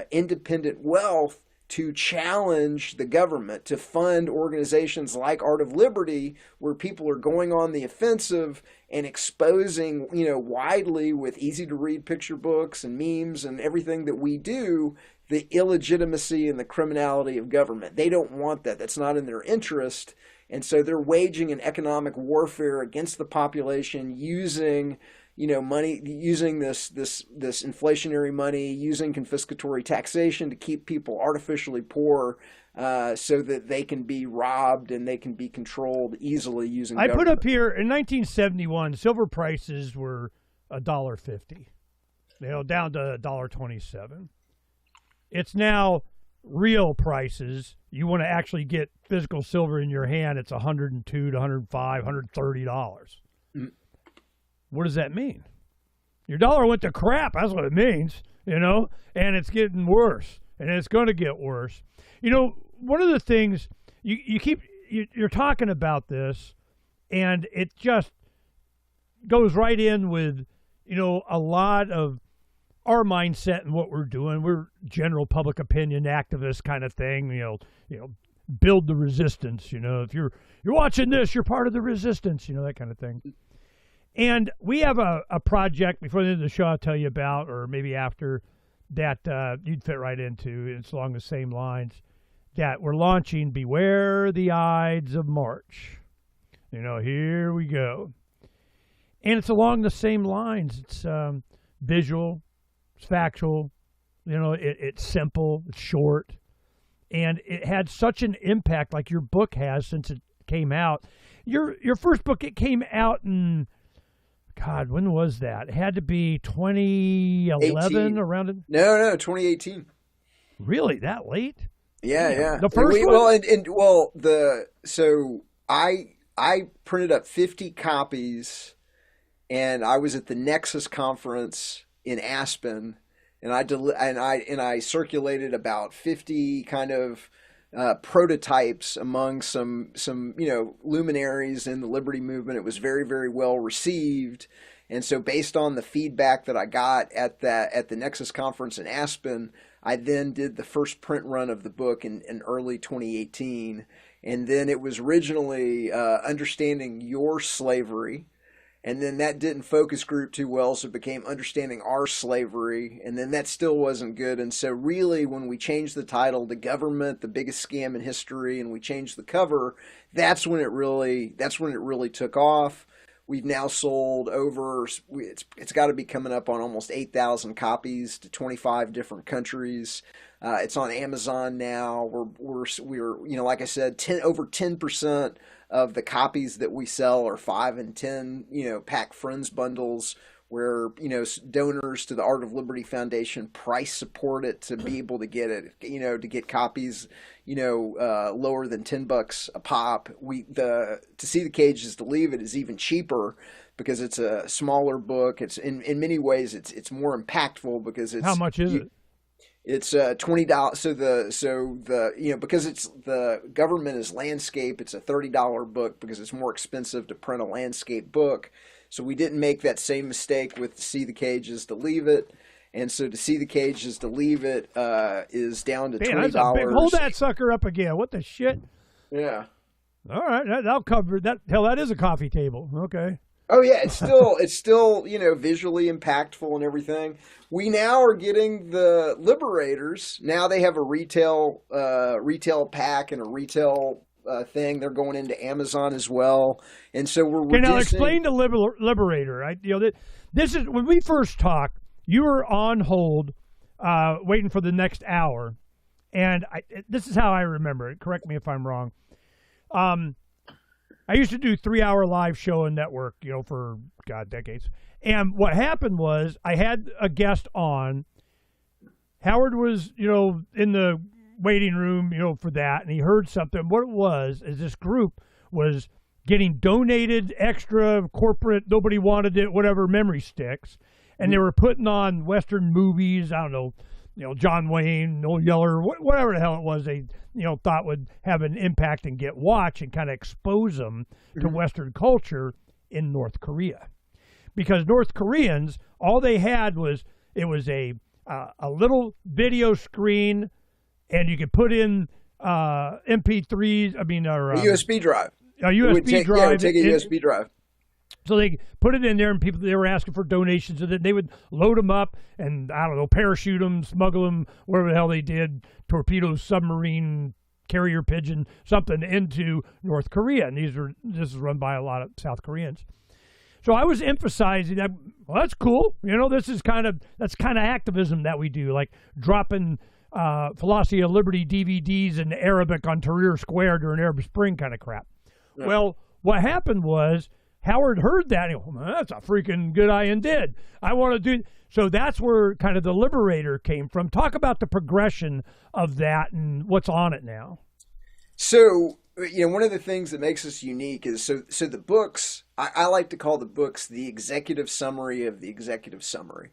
independent wealth to challenge the government, to fund organizations like Art of Liberty, where people are going on the offensive and exposing, widely with easy to read picture books and memes and everything that we do, the illegitimacy and the criminality of government. They don't want that. That's not in their interest. And so they're waging an economic warfare against the population using money, using this inflationary money, using confiscatory taxation to keep people artificially poor, so that they can be robbed and they can be controlled easily using government. I put up here in 1971, silver prices were $1.50, down to $1.27. It's now real prices. You want to actually get physical silver in your hand, it's $102 to $105, $130. Mm. What does that mean? Your dollar went to crap. That's what it means, and it's getting worse, and it's going to get worse. One of the things you're talking about this, and it just goes right in with, a lot of our mindset and what we're doing. We're general public opinion activists kind of thing, build the resistance. If you're watching this, you're part of the resistance. That kind of thing. And we have a project before the end of the show I'll tell you about, or maybe after, that you'd fit right into. It's along the same lines that we're launching. Beware the Ides of March. Here we go. And it's along the same lines. It's visual, it's factual, it's simple, it's short. And it had such an impact, like your book has, since it came out. Your first book, it came out in, God, when was that? It had to be 2011 around it. No, 2018. Really, that late? Yeah. The first one. So I printed up 50 copies, and I was at the Nexus conference in Aspen, and I circulated about 50 kind of prototypes among some luminaries in the liberty movement. It was very, very well received. And so based on the feedback that I got at the Nexus conference in Aspen, I then did the first print run of the book in early 2018. And then it was originally Understanding Your Slavery. And then that didn't focus group too well, so it became Understanding Our Slavery. And then that still wasn't good. And so really, when we changed the title to Government, the Biggest Scam in History, and we changed the cover, that's when it really took off. We've now sold over, it's got to be coming up on almost 8,000 copies to 25 different countries. It's on Amazon now. We're like I said, over 10% of the copies that we sell are 5 and 10, pack friends bundles where, donors to the Art of Liberty Foundation price support it to be able to get it, to get copies, lower than $10 a pop. To See the Cage is to Leave It is even cheaper because it's a smaller book. It's in many ways it's more impactful because it's. How much is it? It's $20. Because it's the government is landscape, it's a $30 book because it's more expensive to print a landscape book. So we didn't make that same mistake with To See the Cage is to Leave It. And so To See the Cage is to Leave It is down to $20. Hold that sucker up again. What the shit? Yeah. All right, that'll cover that. Hell, that is a coffee table. Okay. Oh yeah, it's still visually impactful and everything. We now are getting the Liberators. Now they have a retail pack and a retail thing. They're going into Amazon as well, and so we're reducing. Now explain the Liberator. Right? This is when we first talked. You were on hold, waiting for the next hour, and this is how I remember it. Correct me if I'm wrong. I used to do 3-hour live show on network, for decades. And what happened was I had a guest on. Howard was, in the waiting room, for that, and he heard something. What it was is this group was getting donated extra corporate, nobody wanted it, whatever, memory sticks, and they were putting on Western movies. I don't know, John Wayne, Noel Yeller, whatever the hell it was they, thought would have an impact and get watched and kind of expose them to Western culture in North Korea. Because North Koreans, all they had was, it was a little video screen, and you could put in MP3s, or a USB drive. A USB drive. Yeah, it would take a USB drive. So they put it in there, and they were asking for donations, and then they would load them up and, I don't know, parachute them, smuggle them, whatever the hell they did, torpedo, submarine, carrier pigeon, something into North Korea. And this is run by a lot of South Koreans. So I was emphasizing that, well, that's cool. That's kind of activism that we do, like dropping Philosophy of Liberty DVDs in Arabic on Tahrir Square during Arab Spring kind of crap. Yeah. Well, what happened was, Howard heard that, and he went, well, that's a freaking good idea, and did. I want to do. So that's where kind of the Liberator came from. Talk about the progression of that and what's on it now. So, one of the things that makes us unique is, so the books, I like to call the books the executive summary of the executive summary.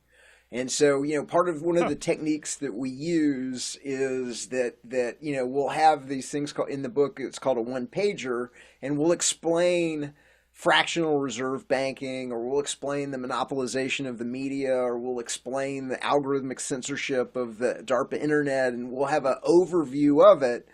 And so, one of the techniques that we use is that we'll have these things called, in the book, it's called a one-pager, and we'll explain fractional reserve banking, or we'll explain the monopolization of the media, or we'll explain the algorithmic censorship of the DARPA internet, and we'll have an overview of it.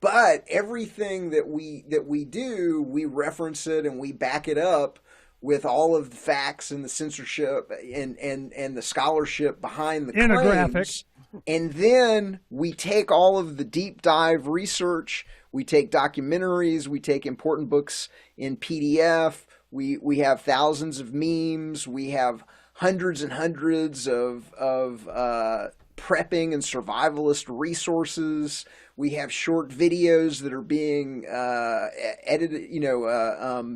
But everything that we do, we reference it and we back it up with all of the facts and the censorship and the scholarship behind the claims. And then we take all of the deep dive research, we take documentaries, we take important books in PDF, we have thousands of memes, we have hundreds and hundreds of prepping and survivalist resources. We have short videos that are being edited,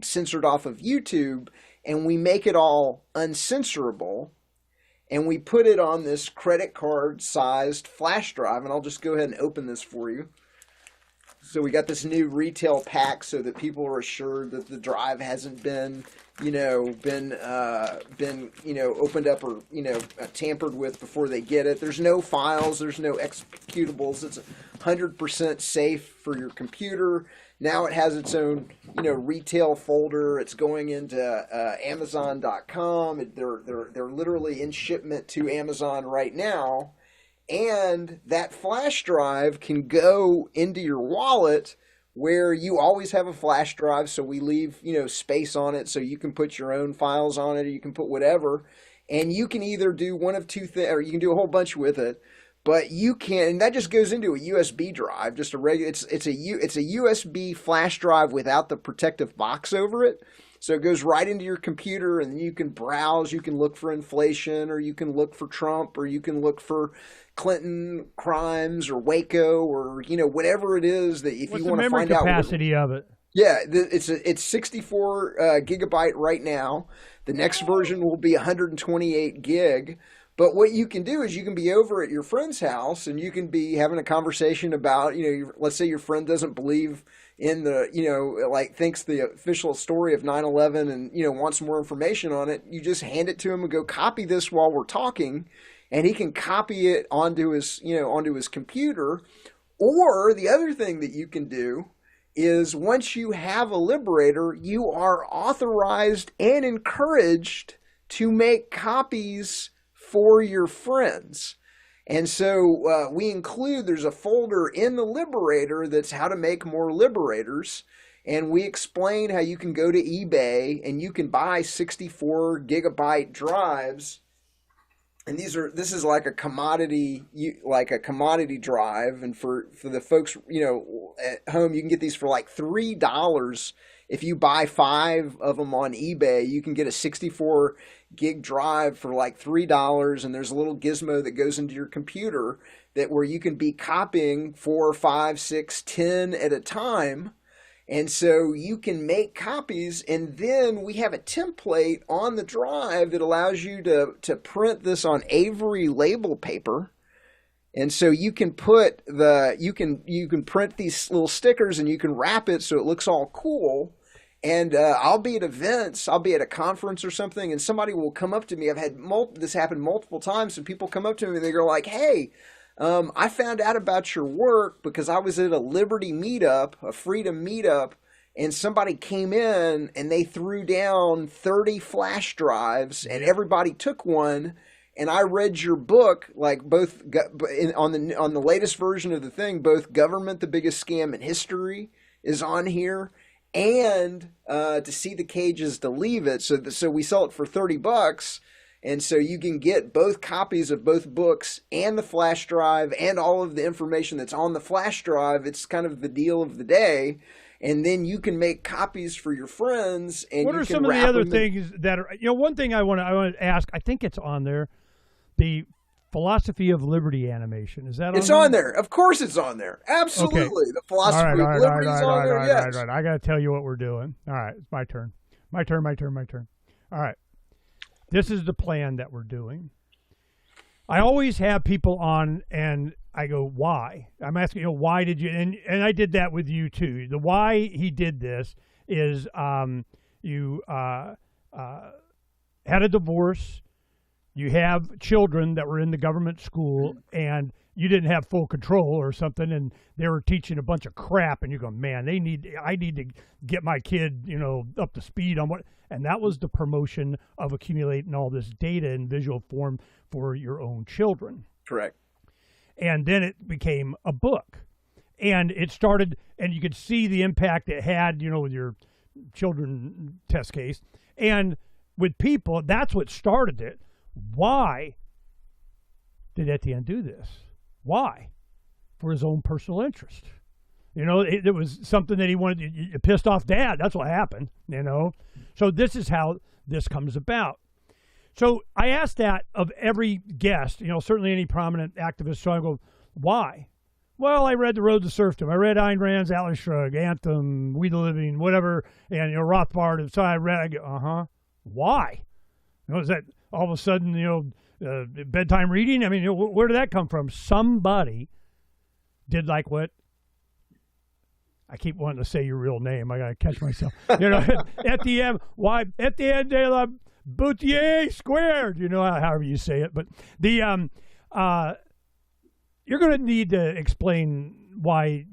censored off of YouTube, and we make it all uncensorable. And we put it on this credit card sized flash drive. And I'll just go ahead and open this for you. So we got this new retail pack so that people are assured that the drive hasn't been opened up or, tampered with before they get it. There's no files. There's no executables. It's 100% safe for your computer. Now it has its own, retail folder. It's going into Amazon.com. They're literally in shipment to Amazon right now. And that flash drive can go into your wallet where you always have a flash drive. So we leave, space on it so you can put your own files on it, or you can put whatever. And you can either do one of two things, or you can do a whole bunch with it. But you can, and that just goes into a USB drive, just a regular. It's a USB flash drive without the protective box over it. So it goes right into your computer, and you can browse. You can look for inflation, or you can look for Trump, or you can look for Clinton crimes, or Waco, or whatever it is that if you want to find out. What's the memory capacity of it? Yeah, it's 64 gigabyte right now. The next version will be 128 gig. But what you can do is you can be over at your friend's house and you can be having a conversation about, let's say your friend doesn't believe in the, thinks the official story of 9/11 and, wants more information on it. You just hand it to him and go, copy this while we're talking. And he can copy it onto his computer. Or the other thing that you can do is once you have a Liberator, you are authorized and encouraged to make copies for your friends. And so there's a folder in the Liberator that's how to make more Liberators. And we explain how you can go to eBay and you can buy 64 gigabyte drives. And this is like a commodity drive. And for the folks, at home, you can get these for like $3. If you buy 5 of them on eBay, you can get a 64 gig drive for like $3. And there's a little gizmo that goes into your computer where you can be copying 4, 5, 6, 10 at a time. And so you can make copies, and then we have a template on the drive that allows you to print this on Avery label paper. And so you can put you can print these little stickers and you can wrap it so it looks all cool. And I'll be at events, I'll be at a conference or something, and somebody will come up to me. I've had this happen multiple times, and people come up to me and they go like, "Hey, I found out about your work because I was at a Liberty meetup, a freedom meetup, and somebody came in and they threw down 30 flash drives and everybody took one. And I read your book, like both on the latest version of the thing, both Government, the Biggest Scam in History is on here, and To See the Cages to Leave It. So we sell it for $30. And so you can get both copies of both books and the flash drive and all of the information that's on the flash drive. It's kind of the deal of the day. And then you can make copies for your friends. And what are some of the other things that are, one thing I want to ask, I think it's on there, the Philosophy of Liberty animation. Is that on there? It's on there. Of course it's on there. Absolutely. Okay. The Philosophy of Liberty is on there, yes. Right. I got to tell you what we're doing. All right. It's my turn. My turn. All right. This is the plan that we're doing. I always have people on and I go, why? I'm asking, why did you, and I did that with you too. The why he did this is you had a divorce, you have children that were in the government school, and you didn't have full control or something, and they were teaching a bunch of crap, and you go, man, I need to get my kid, up to speed on what, and that was the promotion of accumulating all this data in visual form for your own children. Correct. And then it became a book. And it started, and you could see the impact it had, with your children test case. And with people, that's what started it. Why did Etienne do this? Why? For his own personal interest. It was something that he wanted. It pissed off Dad. That's what happened, So this is how this comes about. So I asked that of every guest, certainly any prominent activist. So I go, why? Well, I read The Road to Serfdom. I read Ayn Rand's Atlas Shrugged, Anthem, We the Living, whatever, and Rothbard. And so I go, why? Is that all of a sudden, bedtime reading? I mean, where did that come from? Somebody did like what? I keep wanting to say your real name. I got to catch myself. Etienne, why? Etienne de la Boutier squared. However you say it. But you're going to need to explain why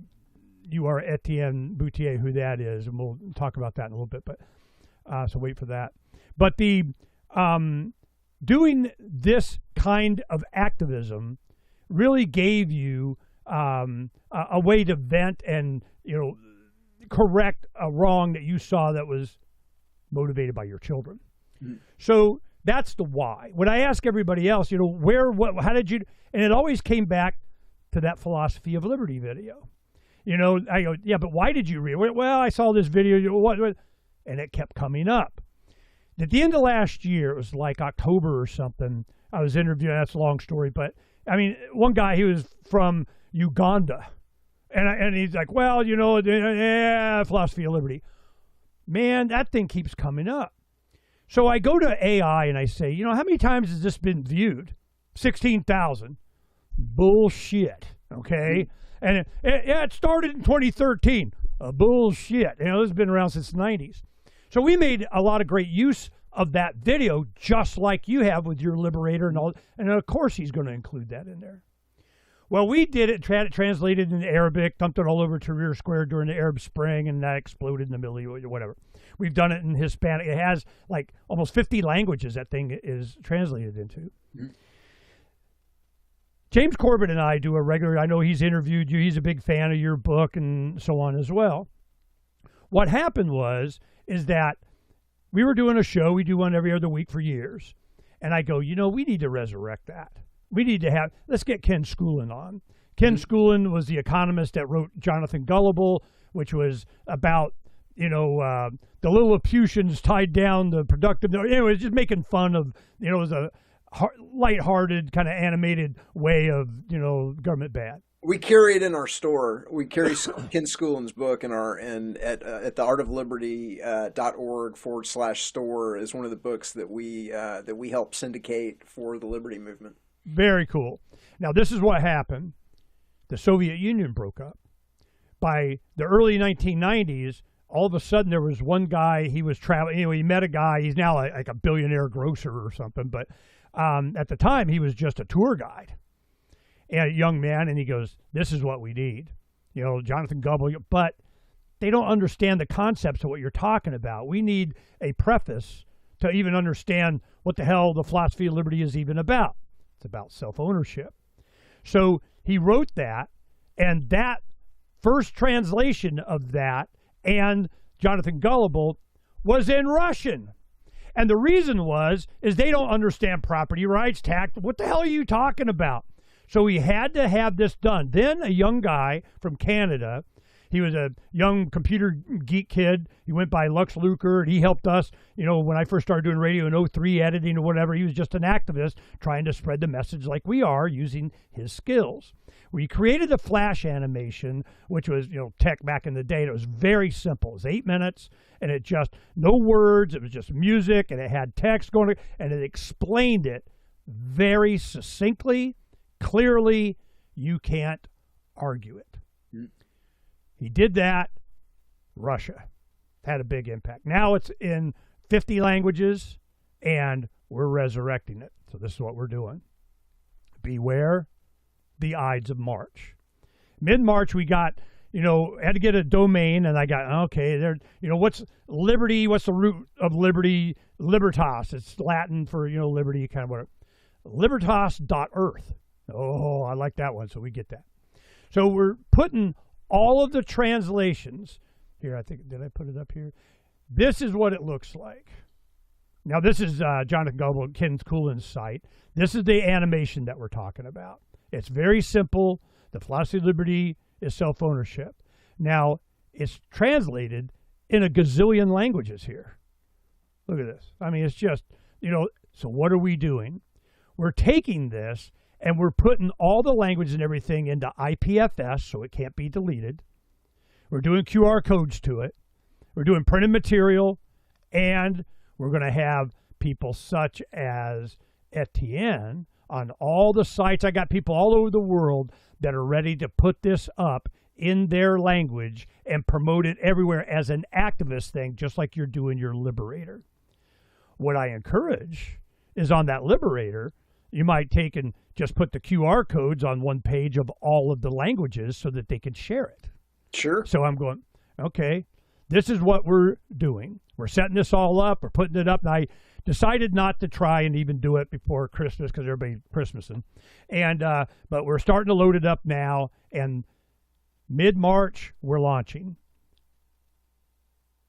you are Etienne Boutier, who that is, and we'll talk about that in a little bit. But so wait for that. But the doing this kind of activism really gave you a way to vent and correct a wrong that you saw that was motivated by your children. Mm. So that's the why. When I ask everybody else, how did you? And it always came back to that philosophy of liberty video. I go, yeah, but why did you read? Well, I saw this video. What? And it kept coming up. At the end of last year, it was like October or something, I was interviewing, that's a long story, but I mean, one guy, he was from Uganda. And he's like, well, philosophy of liberty. Man, that thing keeps coming up. So I go to AI and I say, how many times has this been viewed? 16,000. Bullshit, okay? And it started in 2013. Bullshit. This has been around since the 90s. So we made a lot of great use of that video, just like you have with your Liberator and all. And of course he's going to include that in there. Well, we did it, translated into Arabic, dumped it all over Tahrir Square during the Arab Spring, and that exploded in the middle of whatever. We've done it in Hispanic. It has like almost 50 languages that thing is translated into. Mm-hmm. James Corbett and I do a regular, I know he's interviewed you, he's a big fan of your book and so on as well. What happened is that we were doing a show, we do one every other week for years, and I go, we need to resurrect that. We need to let's get Ken Schoolin on. Ken Schoolin was the economist that wrote Jonathan Gullible, which was about, the Lilliputians tied down the productive. Anyway, just making fun of, it was a lighthearted, kind of animated way of, government bad. We carry it in our store. We carry Ken Schoolin's book at theartofliberty.org/store is one of the books that we help syndicate for the Liberty Movement. Very cool. Now, this is what happened. The Soviet Union broke up. By the early 1990s, all of a sudden there was one guy, he was traveling, he met a guy, he's now like a billionaire grocer or something, but at the time he was just a tour guide. And a young man, and he goes, this is what we need. Jonathan Gullible, but they don't understand the concepts of what you're talking about. We need a preface to even understand what the hell the philosophy of liberty is even about. It's about self-ownership. So he wrote that, and that first translation of that and Jonathan Gullible was in Russian. And the reason is they don't understand property rights, tax. What the hell are you talking about? So he had to have this done. Then a young guy from Canada, he was a young computer geek kid. He went by Lux Luker, and he helped us, when I first started doing radio in 03, editing or whatever. He was just an activist trying to spread the message like we are using his skills. We created a flash animation, which was, tech back in the day. And it was very simple. It was 8 minutes, and it just, no words. It was just music, and it had text going, and it explained it very succinctly, clearly. You can't argue it. Mm. He did that. Russia had a big impact. Now it's in 50 languages, and we're resurrecting it. So this is what we're doing. Beware the Ides of March. Mid-March, we got, had to get a domain, and I got, okay, there, what's liberty? What's the root of liberty? Libertas. It's Latin for, liberty, kind of whatever. Libertas.earth. Oh, I like that one, so we get that. So we're putting all of the translations. Here, I think, did I put it up here? This is what it looks like. Now, this is Jonathan Goebel, Ken Coulin's site. This is the animation that we're talking about. It's very simple. The philosophy of liberty is self-ownership. Now, it's translated in a gazillion languages here. Look at this. I mean, it's just, so what are we doing? We're taking this and we're putting all the language and everything into IPFS so it can't be deleted. We're doing QR codes to it. We're doing printed material, and we're going to have people such as Etienne on all the sites. I got people all over the world that are ready to put this up in their language and promote it everywhere as an activist thing, just like you're doing your Liberator. What I encourage is on that Liberator, you might take and just put the QR codes on one page of all of the languages so that they can share it. Sure. So I'm going, okay, this is what we're doing. We're setting this all up. We're putting it up. And I decided not to try and even do it before Christmas because everybody's Christmasing. But we're starting to load it up now. And mid-March, we're launching.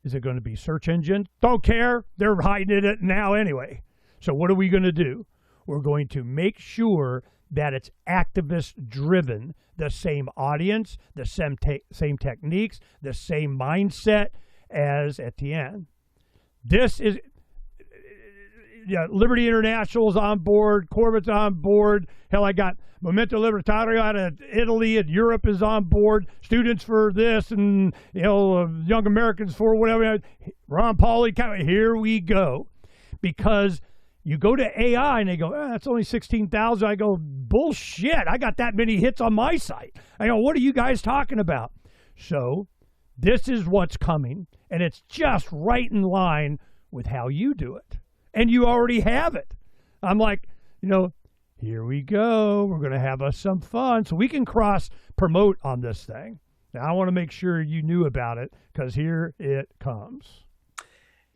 Is it going to be search engine? Don't care. They're hiding it now anyway. So what are we going to do? We're going to make sure that it's activist-driven, the same audience, the same techniques, the same mindset as Etienne. This is, Liberty International's on board, Corbett's on board. Hell, I got Momento Libertario out of Italy and Europe is on board. Students for this and, Young Americans for whatever. Ron Pauli, here we go. Because you go to AI and they go, that's only 16,000. I go, bullshit. I got that many hits on my site. I go, what are you guys talking about? So this is what's coming, and it's just right in line with how you do it. And you already have it. I'm like, here we go. We're going to have us some fun. So we can cross-promote on this thing. Now, I want to make sure you knew about it because here it comes.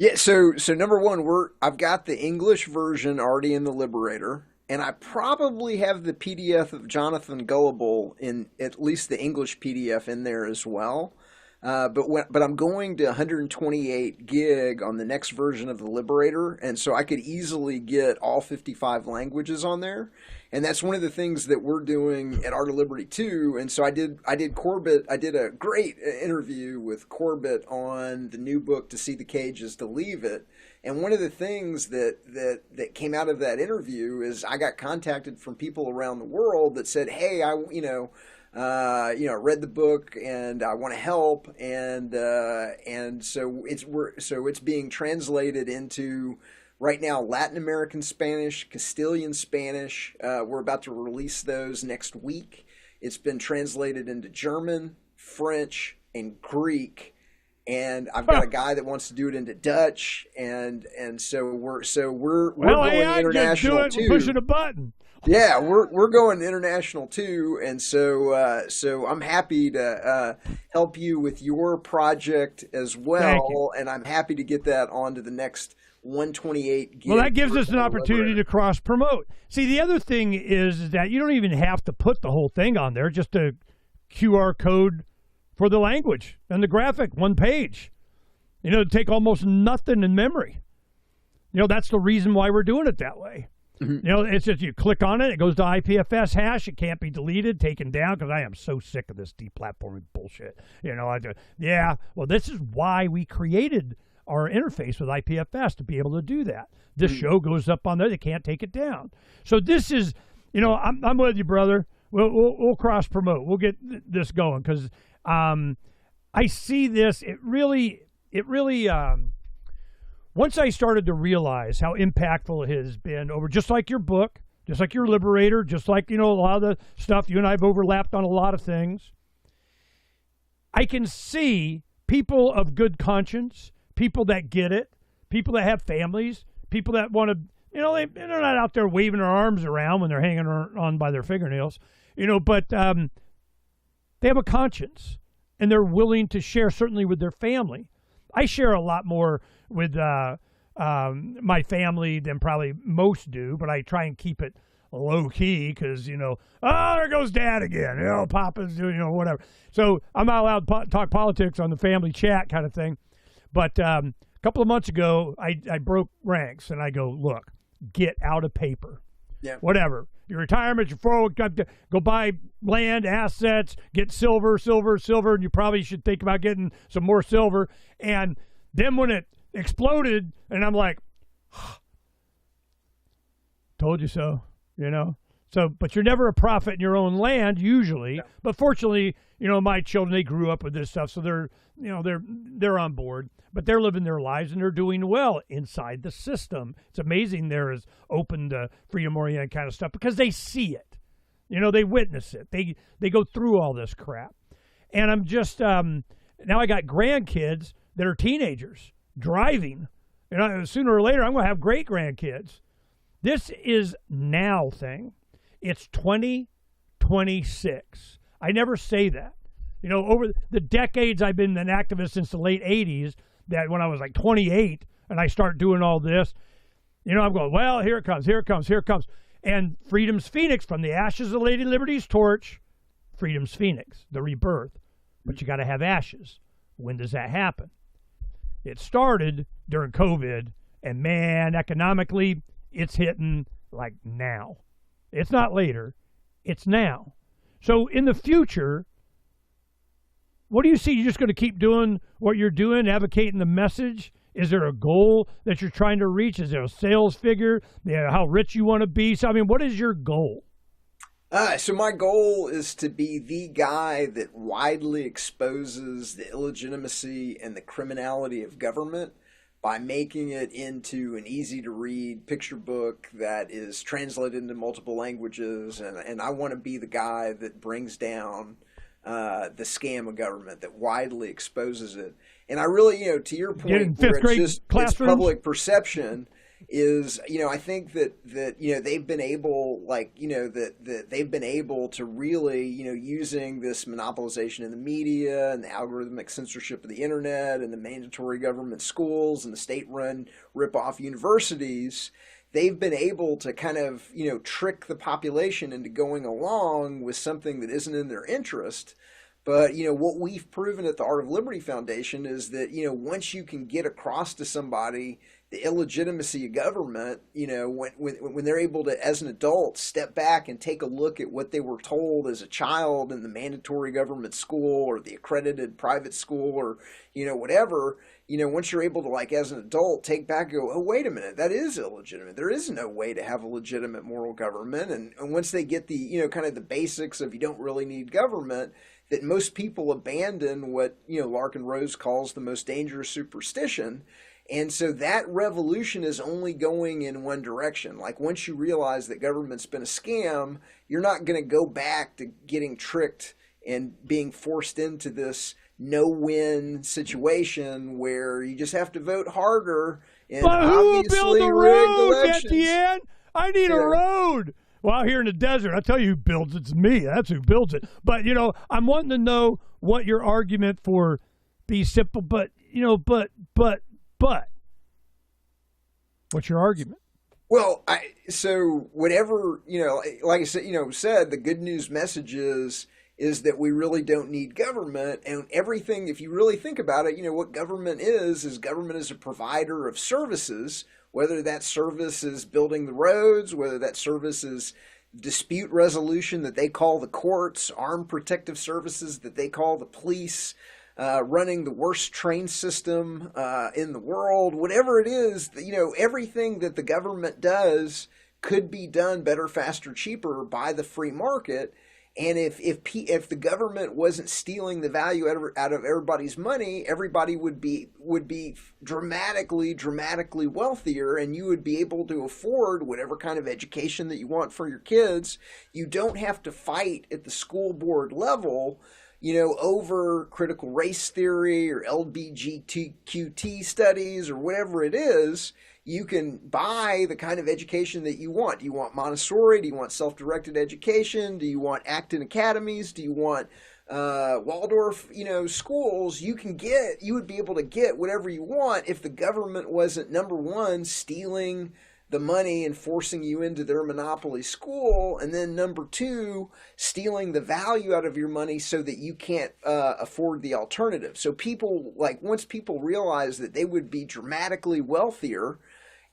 Yeah, so number one, I've got the English version already in the Liberator, and I probably have the PDF of Jonathan Goebel in at least the English PDF in there as well. But I'm going to 128 gig on the next version of the Liberator, and so I could easily get all 55 languages on there. And that's one of the things that we're doing at Art of Liberty too. And so I did Corbett. I did a great interview with Corbett on the new book, To See the Cage Is to Leave It. And one of the things that came out of that interview is I got contacted from people around the world that said, "Hey, I read the book and I want to help." And so it's being translated into right now Latin American Spanish, Castilian Spanish. We're about to release those next week. It's been translated into German, French, and Greek. And I've got a guy that wants to do it into Dutch, and so we're going international just do it, too. We're pushing a button. Yeah, we're going international too, and so I'm happy to help you with your project as well, and I'm happy to get that onto the next 128 gig. Well, that gives us an opportunity to cross promote. See, the other thing is that you don't even have to put the whole thing on there; just a QR code for the language and the graphic, one page. It'd take almost nothing in memory. That's the reason why we're doing it that way. Mm-hmm. It's just you click on it, it goes to IPFS hash, it can't be deleted, taken down, because I am so sick of this deplatforming bullshit. Well, this is why we created our interface with IPFS, to be able to do that. This show goes up on there, they can't take it down. So this is, I'm with you, brother. We'll cross promote. We'll get this going, because I see this. It really. Once I started to realize how impactful it has been over, just like your book, just like your Liberator, just like, a lot of the stuff you and I have overlapped on a lot of things, I can see people of good conscience, people that get it, people that have families, people that want to, they're not out there waving their arms around when they're hanging on by their fingernails, but they have a conscience and they're willing to share, certainly with their family. I share a lot more with my family than probably most do, but I try and keep it low key because, oh, there goes Dad again. Papa's doing, whatever. So I'm not allowed to talk politics on the family chat kind of thing. But a couple of months ago, I broke ranks and I go, look, get out of paper. Yeah. Whatever. Your retirement, your 401k, go buy land, assets, get silver, and you probably should think about getting some more silver. And then when it exploded, and I'm like, told you so, So, but you're never a prophet in your own land usually. Yeah. But fortunately, my children, they grew up with this stuff, so they're on board. But they're living their lives and they're doing well inside the system. It's amazing they're as open to freedom-oriented kind of stuff because they see it. They witness it. They go through all this crap. And I'm just now I got grandkids that are teenagers driving. Sooner or later I'm going to have great grandkids. This is now thing. It's 2026. I never say that. Over the decades I've been an activist since the late 80s, that when I was like 28 and I start doing all this, I'm going, well, here it comes. And Freedom's Phoenix, from the ashes of Lady Liberty's torch, Freedom's Phoenix, the rebirth. But you got to have ashes. When does that happen? It started during COVID, and man, economically, it's hitting like now. It's not later. It's now. So in the future, what do you see? You're just going to keep doing what you're doing, advocating the message? Is there a goal that you're trying to reach? Is there a sales figure? How rich you want to be? So, what is your goal? So my goal is to be the guy that widely exposes the illegitimacy and the criminality of government by making it into an easy-to-read picture book that is translated into multiple languages. And I want to be the guy that brings down the scam of government, that widely exposes it. And I really, to your point, where it's public perception is, I think that they've been able, that they've been able to really, using this monopolization in the media and the algorithmic censorship of the internet and the mandatory government schools and the state-run rip-off universities, they've been able to kind of, trick the population into going along with something that isn't in their interest. But, what we've proven at the Art of Liberty Foundation is that, once you can get across to somebody the illegitimacy of government, when they're able to, as an adult, step back and take a look at what they were told as a child in the mandatory government school or the accredited private school or, whatever, once you're able to, as an adult, take back and go, oh, wait a minute, that is illegitimate. There is no way to have a legitimate moral government. And once they get the, kind of the basics of you don't really need government, that most people abandon what, Larkin Rose calls the most dangerous superstition. And so that revolution is only going in one direction. Once you realize that government's been a scam, you're not going to go back to getting tricked and being forced into this no-win situation where you just have to vote harder and but obviously who will build the road, elections? Etienne? I need a road. Well, out here in the desert, I tell you who builds it. It's me. That's who builds it. But, I'm wanting to know what your argument for be simple, but what's your argument? Well, so whatever, like I said, the good news message is that we really don't need government, and everything, if you really think about it, what government is government is a provider of services, whether that service is building the roads, whether that service is dispute resolution that they call the courts, armed protective services that they call the police, running the worst train system in the world, whatever it is, everything that the government does could be done better, faster, cheaper by the free market. And if the government wasn't stealing the value out of everybody's money, everybody would be dramatically wealthier, and you would be able to afford whatever kind of education that you want for your kids. You don't have to fight at the school board level, over critical race theory or LGBTQT studies or whatever it is. You can buy the kind of education that you want. Do you want Montessori? Do you want self-directed education? Do you want Acton academies? Do you want Waldorf, schools? You would be able to get whatever you want if the government wasn't, number one, stealing the money and forcing you into their monopoly school, and then number two, stealing the value out of your money so that you can't afford the alternative. So people, like, once people realize that they would be dramatically wealthier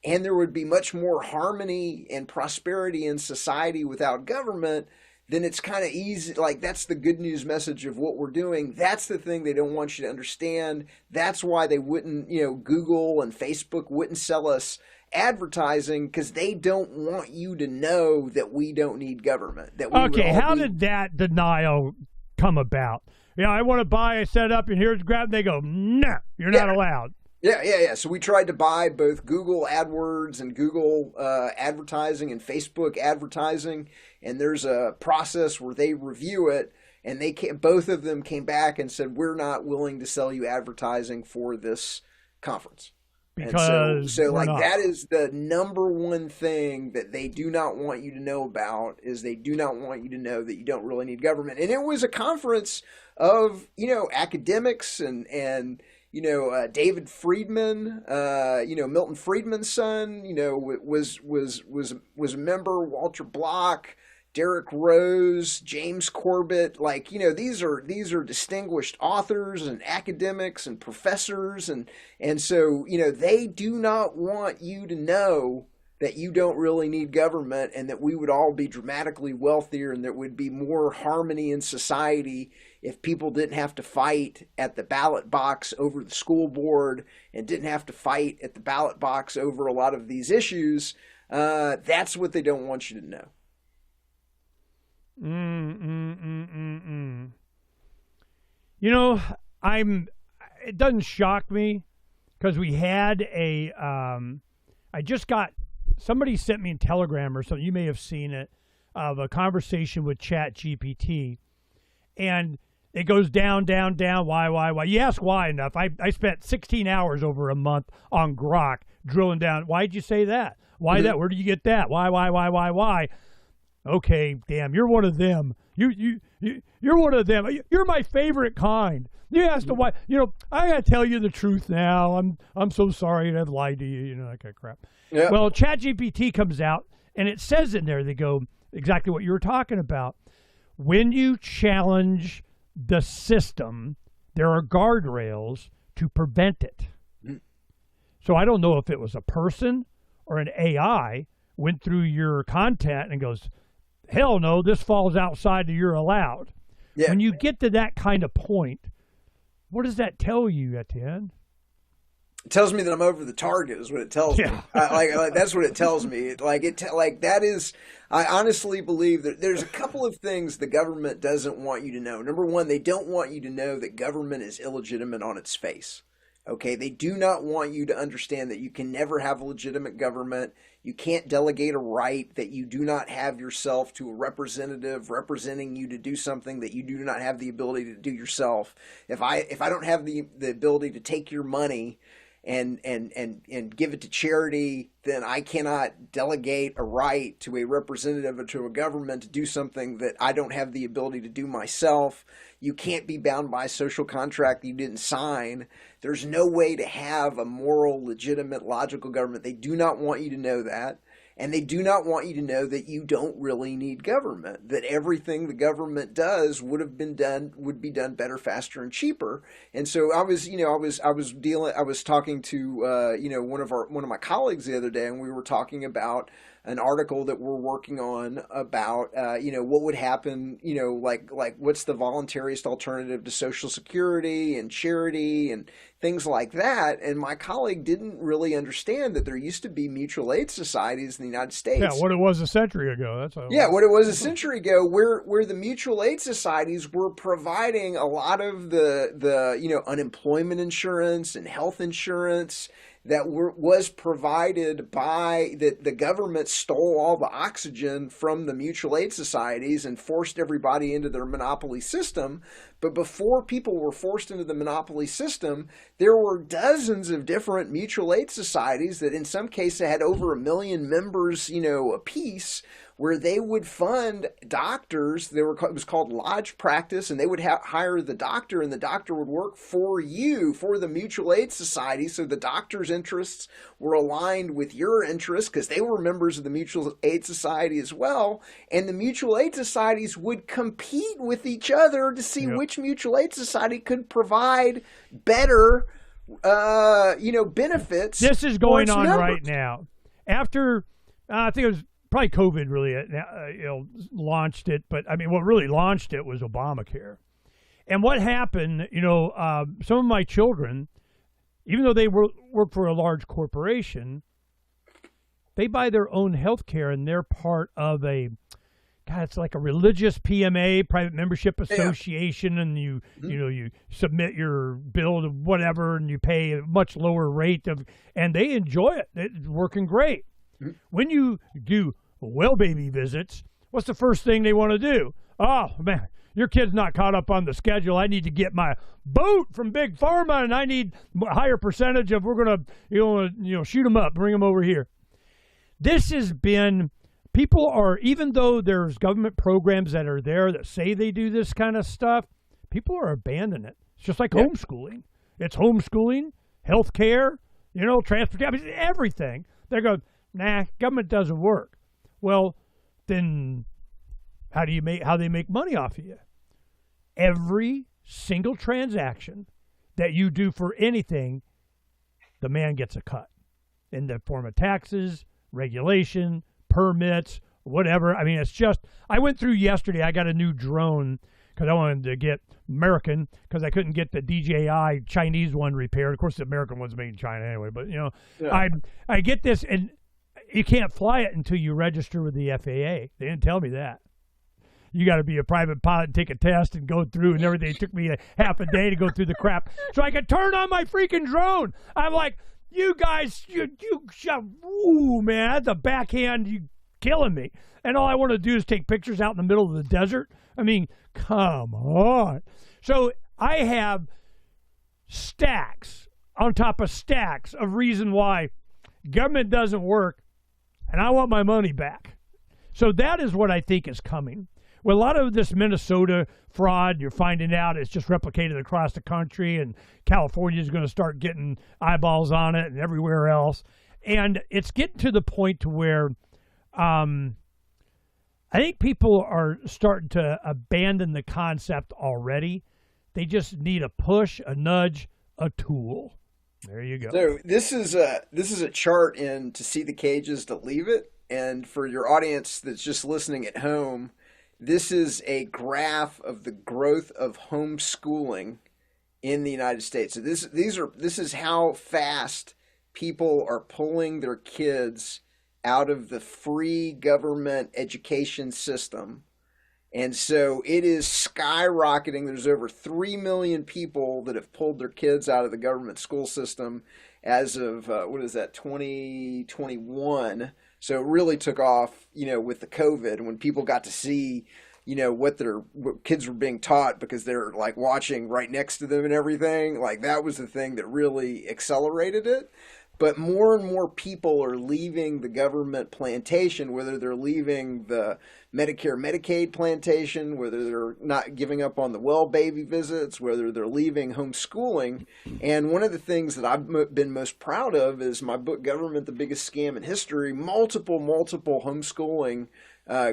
and there would be much more harmony and prosperity in society without government, then it's kind of easy. Like, that's the good news message of what we're doing. That's the thing they don't want you to understand. That's why they wouldn't, Google and Facebook wouldn't sell us advertising, because they don't want you to know that we don't need government. That we okay, how did that denial come about? I want to buy, I set it up, and here's grab. They go, no, you're not allowed. Yeah. So we tried to buy both Google AdWords and Google advertising and Facebook advertising, and there's a process where they review it, and both of them came back and said, we're not willing to sell you advertising for this conference. Because that is the number one thing that they do not want you to know about, is they do not want you to know that you don't really need government. And it was a conference of, academics and David Friedman, Milton Friedman's son, was a member, Walter Block, Derek Rose, James Corbett. Like, these are distinguished authors and academics and professors. And so, they do not want you to know that you don't really need government, and that we would all be dramatically wealthier, and there would be more harmony in society if people didn't have to fight at the ballot box over the school board, and didn't have to fight at the ballot box over a lot of these issues. That's what they don't want you to know. It doesn't shock me, because we had somebody sent me a telegram or something, you may have seen it, of a conversation with ChatGPT, and it goes down, why? You ask why enough. I spent 16 hours over a month on Grok drilling down. Why'd you say that? Why that? Where did you get that? Why? Okay, damn, you're one of them. You're one of them. You're my favorite kind. You asked why. I gotta tell you the truth now. I'm so sorry to have lied to you. That kind of crap. Yeah. Well, ChatGPT comes out, and it says in there, they go exactly what you were talking about. When you challenge the system, there are guardrails to prevent it. So I don't know if it was a person or an AI went through your content and goes, hell no, this falls outside of you're allowed. Yeah. When you get to that kind of point, what does that tell you, Etienne? It tells me that I'm over the target, is what it tells me. That's what it tells me. I honestly believe that there's a couple of things the government doesn't want you to know. Number one, they don't want you to know that government is illegitimate on its face. Okay, they do not want you to understand that you can never have a legitimate government. You can't delegate a right, that you do not have yourself to a representative representing you to do something that you do not have the ability to do yourself. If I don't have the ability to take your money and give it to charity, then I cannot delegate a right to a representative or to a government to do something that I don't have the ability to do myself. You can't be bound by a social contract that you didn't sign. There's no way to have a moral, legitimate, logical government. They do not want you to know that. And they do not want you to know that you don't really need government, that everything the government does would be done better, faster, and cheaper. And so I was talking to one of my colleagues the other day, and we were talking about an article that we're working on about what would happen, like what's the voluntariest alternative to Social Security and charity and things like that. And my colleague didn't really understand that there used to be mutual aid societies in the United States. Yeah, what it was a century ago. What it was a century ago, where the mutual aid societies were providing a lot of the unemployment insurance and health insurance that was provided by the government. Stole all the oxygen from the mutual aid societies and forced everybody into their monopoly system. But before people were forced into the monopoly system, there were dozens of different mutual aid societies that in some cases had over 1 million members, apiece, where they would fund doctors. It was called lodge practice, and they would hire the doctor, and the doctor would work for you, for the mutual aid society. So the doctor's interests were aligned with your interests because they were members of the mutual aid society as well. And the mutual aid societies would compete with each other to see which mutual aid society could provide better, benefits. This is going on right now. After, I think it was probably COVID really launched it, but I mean, what really launched it was Obamacare. And what happened, some of my children, even though they work for a large corporation, they buy their own health care, and they're part of it's like a religious PMA, private membership association, and you submit your bill to whatever, and you pay a much lower rate and they enjoy it. It's working great. Mm-hmm. When you do well baby visits, what's the first thing they want to do? Oh man, your kid's not caught up on the schedule. I need to get my boot from Big Pharma, and I need a higher percentage of, we're going to, shoot them up, bring them over here. This has been, people are, even though there's government programs that are there that say they do this kind of stuff, people are abandoning it. It's just like homeschooling. It's homeschooling, healthcare, transportation, I mean, everything. They're going, nah, government doesn't work. Well, then how they make money off of you? Every single transaction that you do for anything, the man gets a cut in the form of taxes, regulation, permits, whatever. I mean, it's just, I went through yesterday, I got a new drone because I wanted to get American because I couldn't get the DJI Chinese one repaired. Of course, the American one's made in China anyway, but I get this, and you can't fly it until you register with the FAA. They didn't tell me that. You got to be a private pilot and take a test and go through and everything. It took me a half a day to go through the crap so I could turn on my freaking drone. I'm like, you guys, ooh, man, the backhand, you killing me. And all I want to do is take pictures out in the middle of the desert. I mean, come on. So I have stacks on top of stacks of reason why government doesn't work, and I want my money back. So that is what I think is coming. Well, a lot of this Minnesota fraud, you're finding out it's just replicated across the country, and California is going to start getting eyeballs on it and everywhere else. And it's getting to the point to where I think people are starting to abandon the concept already. They just need a push, a nudge, a tool. There you go. So this is a chart in To See the Cages to Leave It. And for your audience that's just listening at home, this is a graph of the growth of homeschooling in the United States. So this is how fast people are pulling their kids out of the free government education system. And so it is skyrocketing. There's over 3 million people that have pulled their kids out of the government school system as of, 2021. So it really took off, with the COVID, when people got to see, what kids were being taught because they're like watching right next to them and everything. Like that was the thing that really accelerated it. But more and more people are leaving the government plantation, whether they're leaving the Medicare, Medicaid plantation, whether they're not giving up on the well baby visits, whether they're leaving homeschooling. And one of the things that I've been most proud of is my book, Government, the Biggest Scam in History. Multiple homeschooling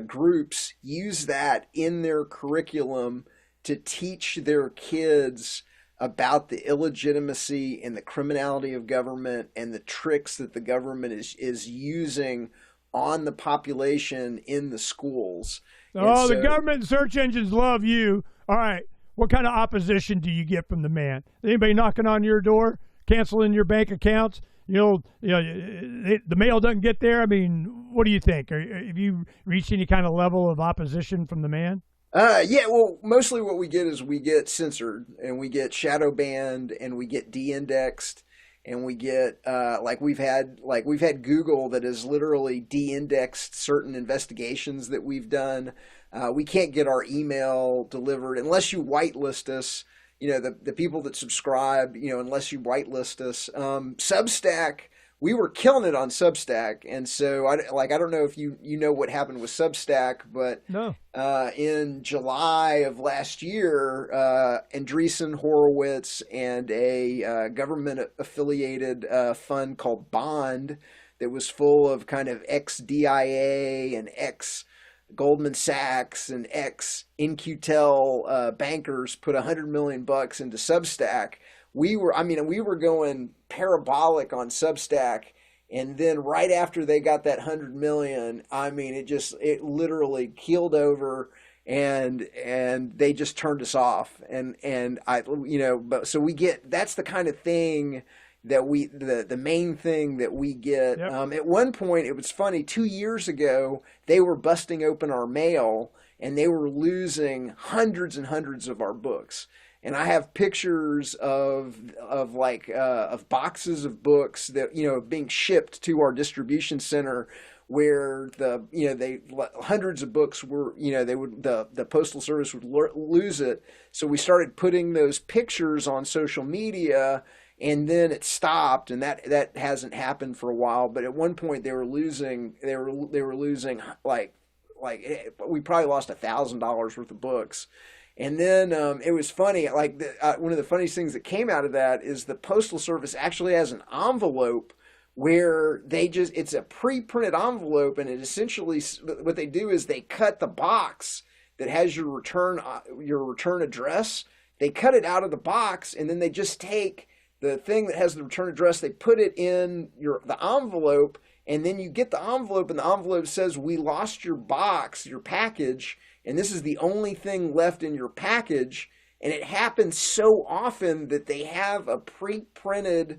groups use that in their curriculum to teach their kids about the illegitimacy and the criminality of government and the tricks that the government is using on the population in the schools. Oh, the government and search engines love you. All right. What kind of opposition do you get from the man? Anybody knocking on your door, canceling your bank accounts? The mail doesn't get there. I mean, what do you think? Have you reached any kind of level of opposition from the man? Well, mostly what we get is we get censored and we get shadow banned and we get de-indexed. and we get we've had Google that has literally de-indexed certain investigations that we've done. We can't get our email delivered unless you whitelist us. The people that subscribe, unless you whitelist us. Substack, we were killing it on Substack, and so I don't know if you know what happened with Substack, but No. In July of last year, Andreessen Horowitz and a government-affiliated fund called Bond that was full of kind of ex-DIA and ex-Goldman Sachs and ex-In-Q-Tel bankers put $100 million into Substack. We were going parabolic on Substack, and then right after they got that 100 million, it literally keeled over, and they just turned us off. That's the kind of thing that the main thing that we get. Yep. At one point, it was funny. 2 years ago, they were busting open our mail, and they were losing hundreds and hundreds of our books. And I have pictures of boxes of books that, being shipped to our distribution center, where hundreds of books were, the Postal Service would lose it. So we started putting those pictures on social media, and then it stopped, and that hasn't happened for a while. But at one point they were losing we probably lost $1,000 worth of books. And then it was funny, one of the funniest things that came out of that is the Postal Service actually has an envelope where it's a pre-printed envelope, and it essentially, what they do is they cut the box that has your return address. They cut it out of the box, and then they just take the thing that has the return address, they put it in the envelope, and then you get the envelope, and the envelope says, "We lost your box, your package, and this is the only thing left in your package." And it happens so often that they have a pre-printed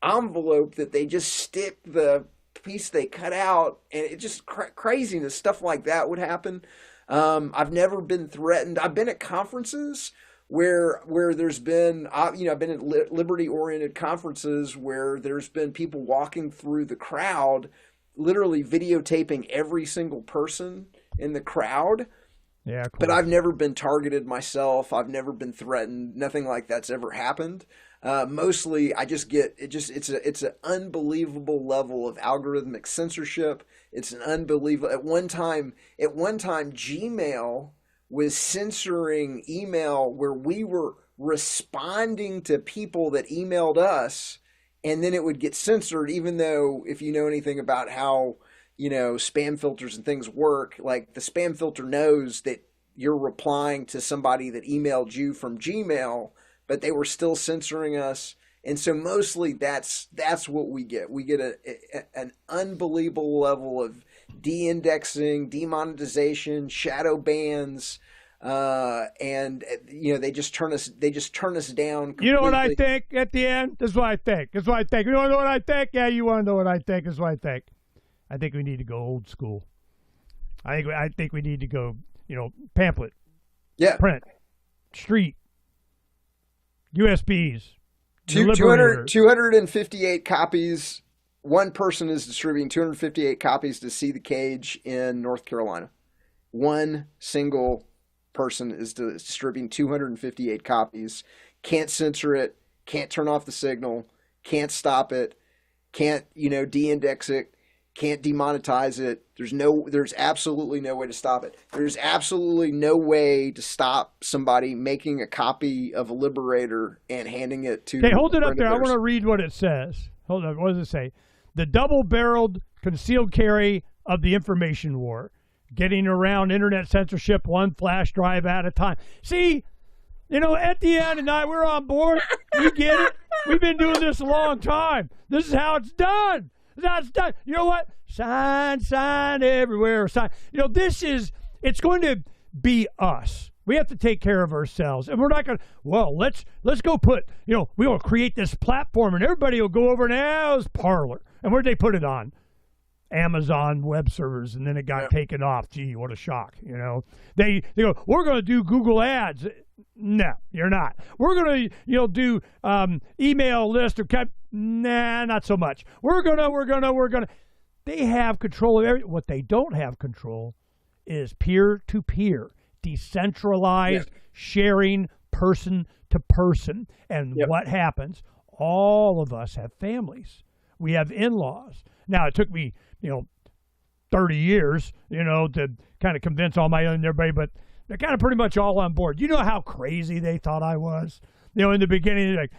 envelope that they just stick the piece they cut out, and it just craziness. Stuff like that would happen. I've never been threatened. I've been at conferences where there's been, I've been at liberty-oriented conferences where there's been people walking through the crowd, literally videotaping every single person in the crowd. Yeah, cool. But I've never been targeted myself. I've never been threatened. Nothing like that's ever happened. Mostly, I just get it's an unbelievable level of algorithmic censorship. It's an unbelievable. At one time, Gmail was censoring email where we were responding to people that emailed us, and then it would get censored. Even though, if you know anything about how spam filters and things work, like the spam filter knows that you're replying to somebody that emailed you from Gmail, but they were still censoring us. And so mostly that's what we get. We get an unbelievable level of de-indexing, demonetization, shadow bans, and they just turn us down completely. You know what I think at the end? This is what I think. You want to know what I think? Yeah, you want to know what I think. This is what I think. I think we need to go old school. I think we need to go, pamphlet, print, street, USBs, 258 copies. One person is distributing 258 copies to See the Cage in North Carolina. One single person is distributing 258 copies. Can't censor it. Can't turn off the signal. Can't stop it. Can't, de-index it. Can't demonetize it. There's absolutely no way to stop it. There's absolutely no way to stop somebody making a copy of a Liberator and handing it to. Okay, hold it up there. I want to read what it says. Hold on. What does it say? The double-barreled concealed carry of the information war, getting around internet censorship one flash drive at a time. See, Etienne and I, we're on board. We get it. We've been doing this a long time. This is how it's done. That's done. You know what? Sign everywhere. Sign. It's going to be us. We have to take care of ourselves. And we're not going to, let's go put, we will create this platform and everybody will go over now as Parler. And where'd they put it on? Amazon web servers, and then it got taken off. Gee, what a shock, They go, we're going to do Google ads. No, you're not. We're going to, do email list or cut. Nah, not so much. We're going to. They have control of everything. What they don't have control is peer-to-peer, decentralized sharing, person to person. And what happens? All of us have families. We have in-laws. Now, it took me, 30 years, to kind of convince all my own everybody, but they're kind of pretty much all on board. You know how crazy they thought I was? In the beginning, like,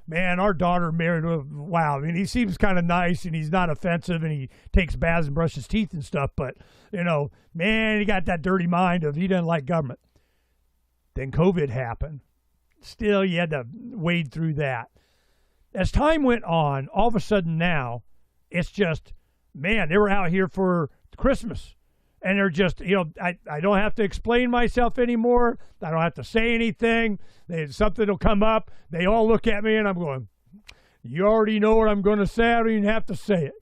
man, our daughter married, wow. I mean, he seems kind of nice and he's not offensive and he takes baths and brushes teeth and stuff, but, man, he got that dirty mind of he doesn't like government. Then COVID happened. Still, you had to wade through that. As time went on, all of a sudden now, it's just, man, they were out here for Christmas. And they're just, I don't have to explain myself anymore. I don't have to say anything. Something will come up. They all look at me and I'm going, you already know what I'm going to say. I don't even have to say it,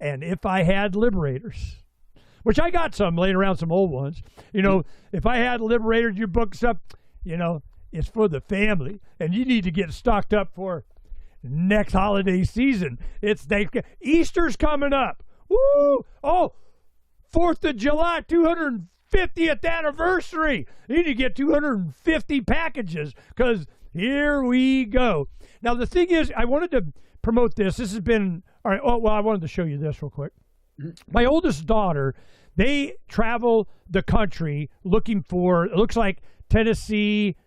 And if I had liberators, which I got some laying around, some old ones, if I had liberators, your book's up, it's for the family. And you need to get stocked up for next holiday season. Easter's coming up. Woo! Oh, 4th of July, 250th anniversary. You need to get 250 packages because here we go. Now, the thing is, I wanted to promote this. This has been, all right, I wanted to show you this real quick. My oldest daughter, they travel the country looking for, it looks like Tennessee,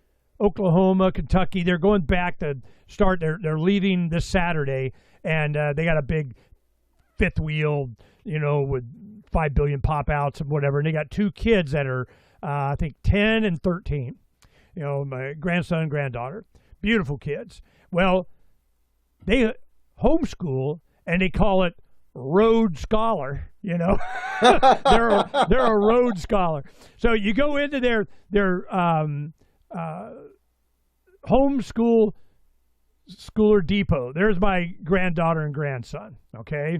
Oklahoma, Kentucky. They're going back to start. They're leaving this Saturday, and they got a big fifth wheel, with 5 billion pop outs and whatever. And they got 2 kids that are, I think, 10 and 13. My grandson and granddaughter. Beautiful kids. Well, they homeschool and they call it Road Scholar. They're a Road Scholar. So you go into their homeschool schooler depot. There's my granddaughter and grandson. Okay.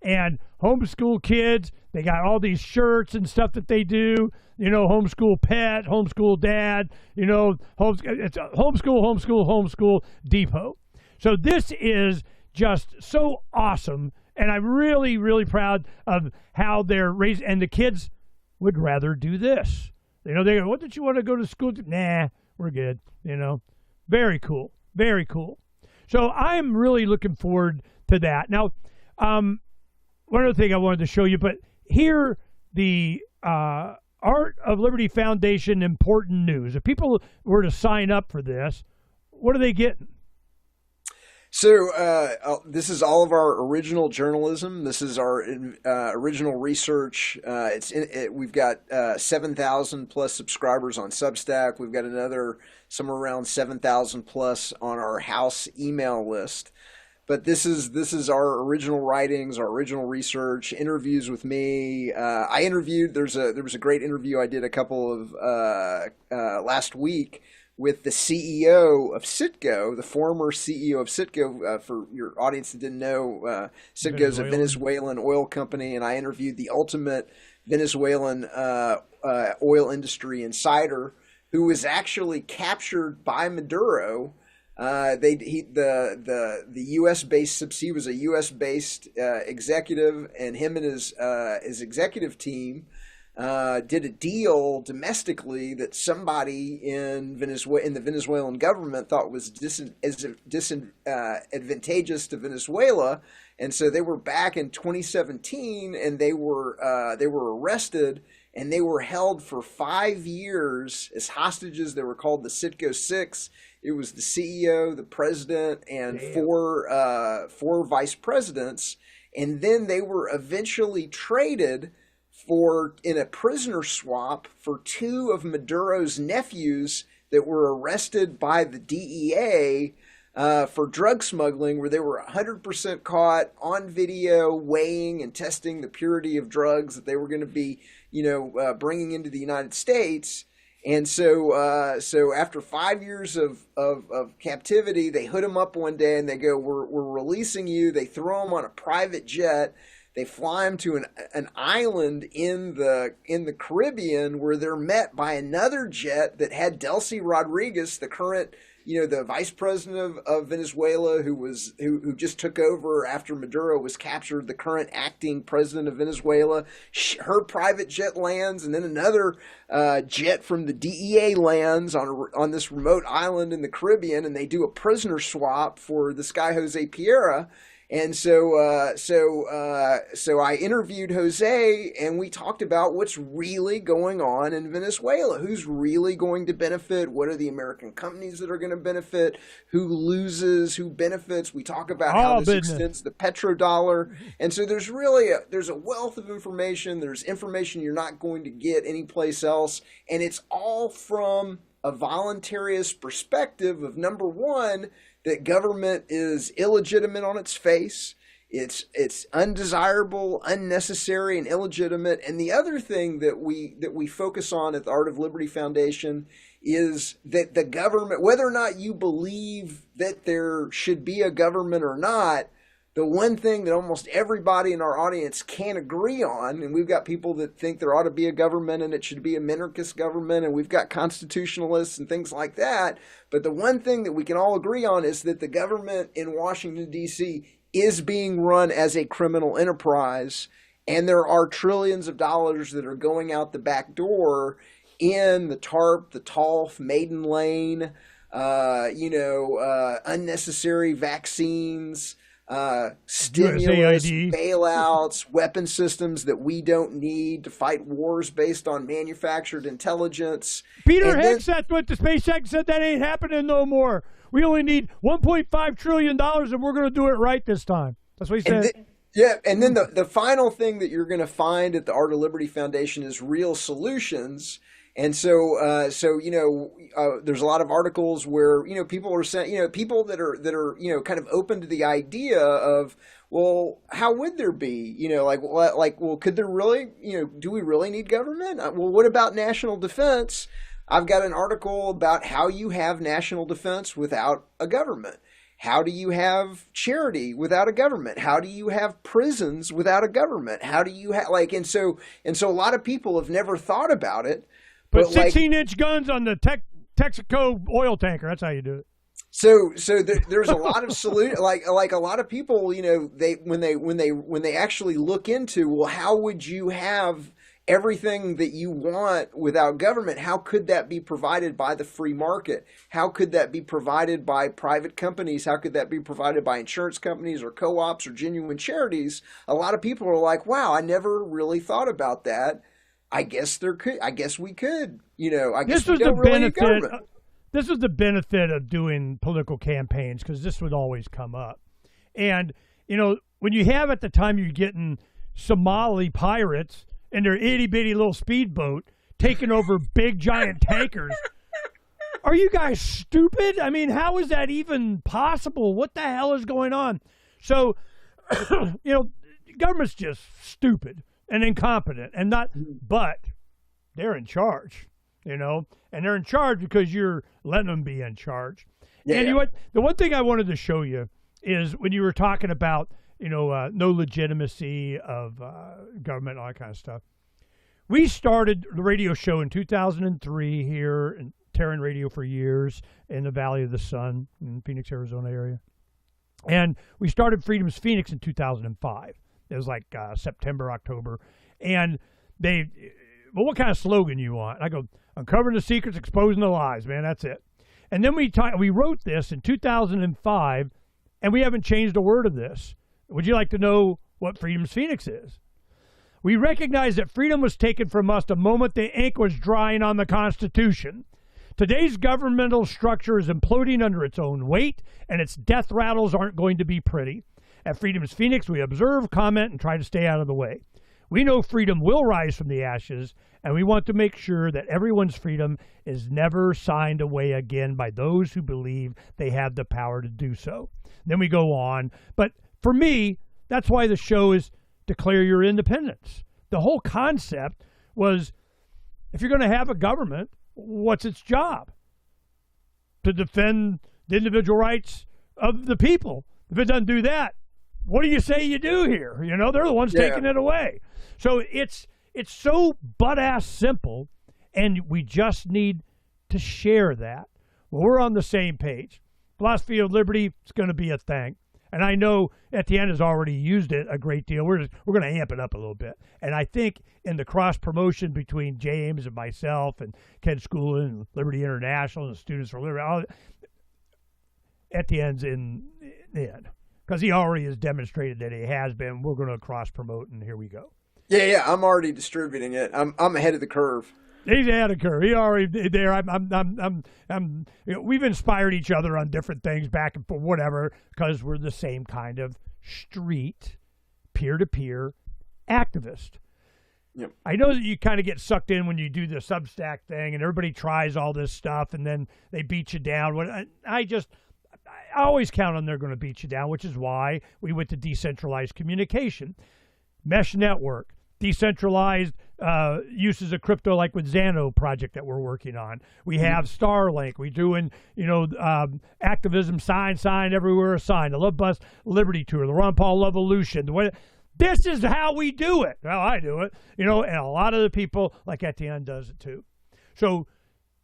And homeschool kids, they got all these shirts and stuff that they do, homeschool pet, homeschool dad, it's a homeschool depot. So this is just so awesome. And I'm really, really proud of how they're raised. And the kids would rather do this. They go, what did you want to go to school to? Nah, we're good. Very cool. Very cool. So I'm really looking forward to that. Now, one other thing I wanted to show you, but here the Art of Liberty Foundation important news. If people were to sign up for this, what are they getting? So this is all of our original journalism. This is our original research. We've got 7,000 plus subscribers on Substack. We've got another somewhere around 7,000 plus on our house email list. But this is our original writings, our original research, interviews with me. I interviewed. There was a great interview I did a couple of last week with the CEO of Citgo, the former CEO of Citgo. For your audience that didn't know, Citgo is a Venezuelan oil company, and I interviewed the ultimate Venezuelan oil industry insider who was actually captured by Maduro. The U.S. based, he was a U.S. based executive, and him and his executive team did a deal domestically that somebody in the Venezuelan government thought was disadvantageous to Venezuela, and so they were back in 2017, and they were arrested. And they were held for 5 years as hostages. They were called the Citgo Six. It was the CEO, the president, and four vice presidents. And then they were eventually traded in a prisoner swap for 2 of Maduro's nephews that were arrested by the DEA for drug smuggling, where they were 100% caught on video weighing and testing the purity of drugs that they were going to be bringing into the United States. And so after 5 years of captivity, they hood him up one day and they go, we're releasing you. They throw him on a private jet. They fly them to an island in the Caribbean, where they're met by another jet that had Delcy Rodriguez, the current, the vice president of Venezuela, who just took over after Maduro was captured, the current acting president of Venezuela. Her private jet lands, and then another jet from the DEA lands on this remote island in the Caribbean, and they do a prisoner swap for this guy Jose Piera. And so I interviewed Jose, and we talked about what's really going on in Venezuela. Who's really going to benefit? What are the American companies that are going to benefit? Who loses? Who benefits? We talk about how this extends the petrodollar. And so there's a wealth of information. There's information you're not going to get anyplace else. And it's all from a voluntarist perspective of, number one, that government is illegitimate on its face. It's undesirable, unnecessary, and illegitimate. And the other thing that we focus on at the Art of Liberty Foundation is that the government, whether or not you believe that there should be a government or not, the one thing that almost everybody in our audience can agree on, and we've got people that think there ought to be a government and it should be a minarchist government, and we've got constitutionalists and things like that, but the one thing that we can all agree on is that the government in Washington, D.C. is being run as a criminal enterprise, and there are trillions of dollars that are going out the back door in the TARP, the TALF, Maiden Lane, unnecessary vaccines, stimulus, bailouts, weapon systems that we don't need to fight wars based on manufactured intelligence. Peter Hicks, that's what the SpaceX said, that ain't happening no more. We only need $1.5 trillion, and we're going to do it right this time. That's what he said. And then the final thing that you're going to find at the Art of Liberty Foundation is real solutions. And so there's a lot of articles where, people are saying, people that are, kind of open to the idea of, well, how would there be, well, could there really, do we really need government? Well, what about national defense? I've got an article about how you have national defense without a government. How do you have charity without a government? How do you have prisons without a government? How do you have, and so a lot of people have never thought about it. Put 16-inch guns on the Texaco oil tanker. That's how you do it. So there's a lot of like a lot of people, when they actually look into, well, how would you have everything that you want without government? How could that be provided by the free market? How could that be provided by private companies? How could that be provided by insurance companies or co-ops or genuine charities? A lot of people are like, wow, I never really thought about that. I guess we could. I guess we don't really need government. This was the benefit of doing political campaigns, because this would always come up. And, when you have at the time you're getting Somali pirates in their itty-bitty little speedboat taking over big giant tankers, are you guys stupid? I mean, how is that even possible? What the hell is going on? So, government's just stupid and incompetent, and but they're in charge, and they're in charge because you're letting them be in charge. Yeah. And what? The one thing I wanted to show you is when you were talking about, no legitimacy of government, all that kind of stuff. We started the radio show in 2003 here in Terran Radio for years in the Valley of the Sun in Phoenix, Arizona area. And we started Freedom's Phoenix in 2005. It was like September, October. And well, what kind of slogan you want? I go, uncovering the secrets, exposing the lies, man. That's it. And then we wrote this in 2005, and we haven't changed a word of this. Would you like to know what Freedom's Phoenix is? We recognize that freedom was taken from us the moment the ink was drying on the Constitution. Today's governmental structure is imploding under its own weight, and its death rattles aren't going to be pretty. At Freedom's Phoenix, we observe, comment, and try to stay out of the way. We know freedom will rise from the ashes, and we want to make sure that everyone's freedom is never signed away again by those who believe they have the power to do so. Then we go on. But for me, that's why the show is Declare Your Independence. The whole concept was, if you're going to have a government, what's its job? To defend the individual rights of the people. If it doesn't do that, what do you say you do here? They're the ones taking it away. So it's so butt-ass simple, and we just need to share that. Well, we're on the same page. Philosophy of liberty is going to be a thing. And I know Etienne has already used it a great deal. We're going to amp it up a little bit. And I think in the cross-promotion between James and myself and Ken Schoolin and Liberty International and Students for Liberty, Etienne's in. Because he already has demonstrated that he has been. We're going to cross-promote, and here we go. Yeah, I'm already distributing it. I'm ahead of the curve. He's ahead of the curve. He already there. We've inspired each other on different things back and forth, whatever, because we're the same kind of street, peer-to-peer activist. Yep. I know that you kind of get sucked in when you do the Substack thing, and everybody tries all this stuff, and then they beat you down. I always count on they're going to beat you down, which is why we went to decentralized communication, mesh network, decentralized uses of crypto, like with Xano project that we're working on. We have Starlink. We're doing, activism, sign everywhere, a sign. The Love Bus Liberty Tour, the Ron Paul Lovolution. This is how we do it. Well, I do it, and a lot of the people like Etienne does it too. So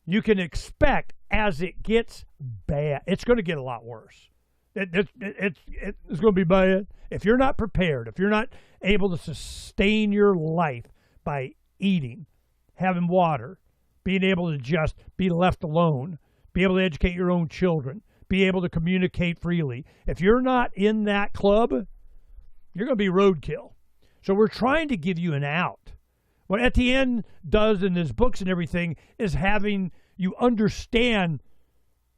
you can expect as it gets bad, it's going to get a lot worse. It's going to be bad. If you're not prepared, if you're not able to sustain your life by eating, having water, being able to just be left alone, be able to educate your own children, be able to communicate freely. If you're not in that club, you're going to be roadkill. So we're trying to give you an out. What Etienne does in his books and everything is having you understand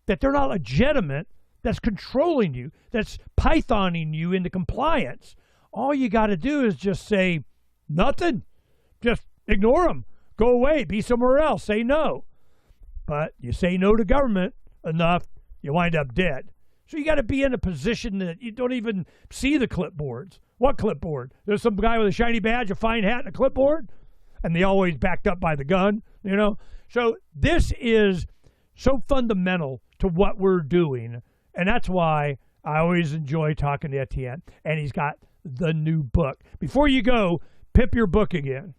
that they're not legitimate, that's controlling you, that's pythoning you into compliance. All you got to do is just say nothing. Just ignore them. Go away. Be somewhere else. Say no. But you say no to government enough, you wind up dead. So you got to be in a position that you don't even see the clipboards. What clipboard? There's some guy with a shiny badge, a fine hat, and a clipboard? And they always backed up by the gun, So this is so fundamental to what we're doing. And that's why I always enjoy talking to Etienne. And he's got the new book. Before you go, pip your book again.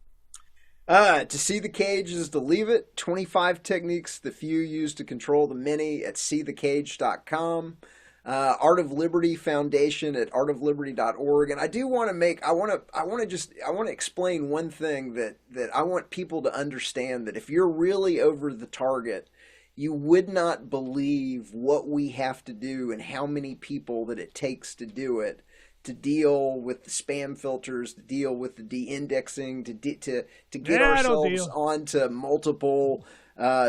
To see the cage is to leave it. 25 techniques the few use to control the many at seethecage.com. Art of Liberty Foundation at artofliberty.org. And I do want to I want to explain one thing that I want people to understand, that if you're really over the target, you would not believe what we have to do and how many people that it takes to do it, to deal with the spam filters, to deal with the de-indexing, to get ourselves onto multiple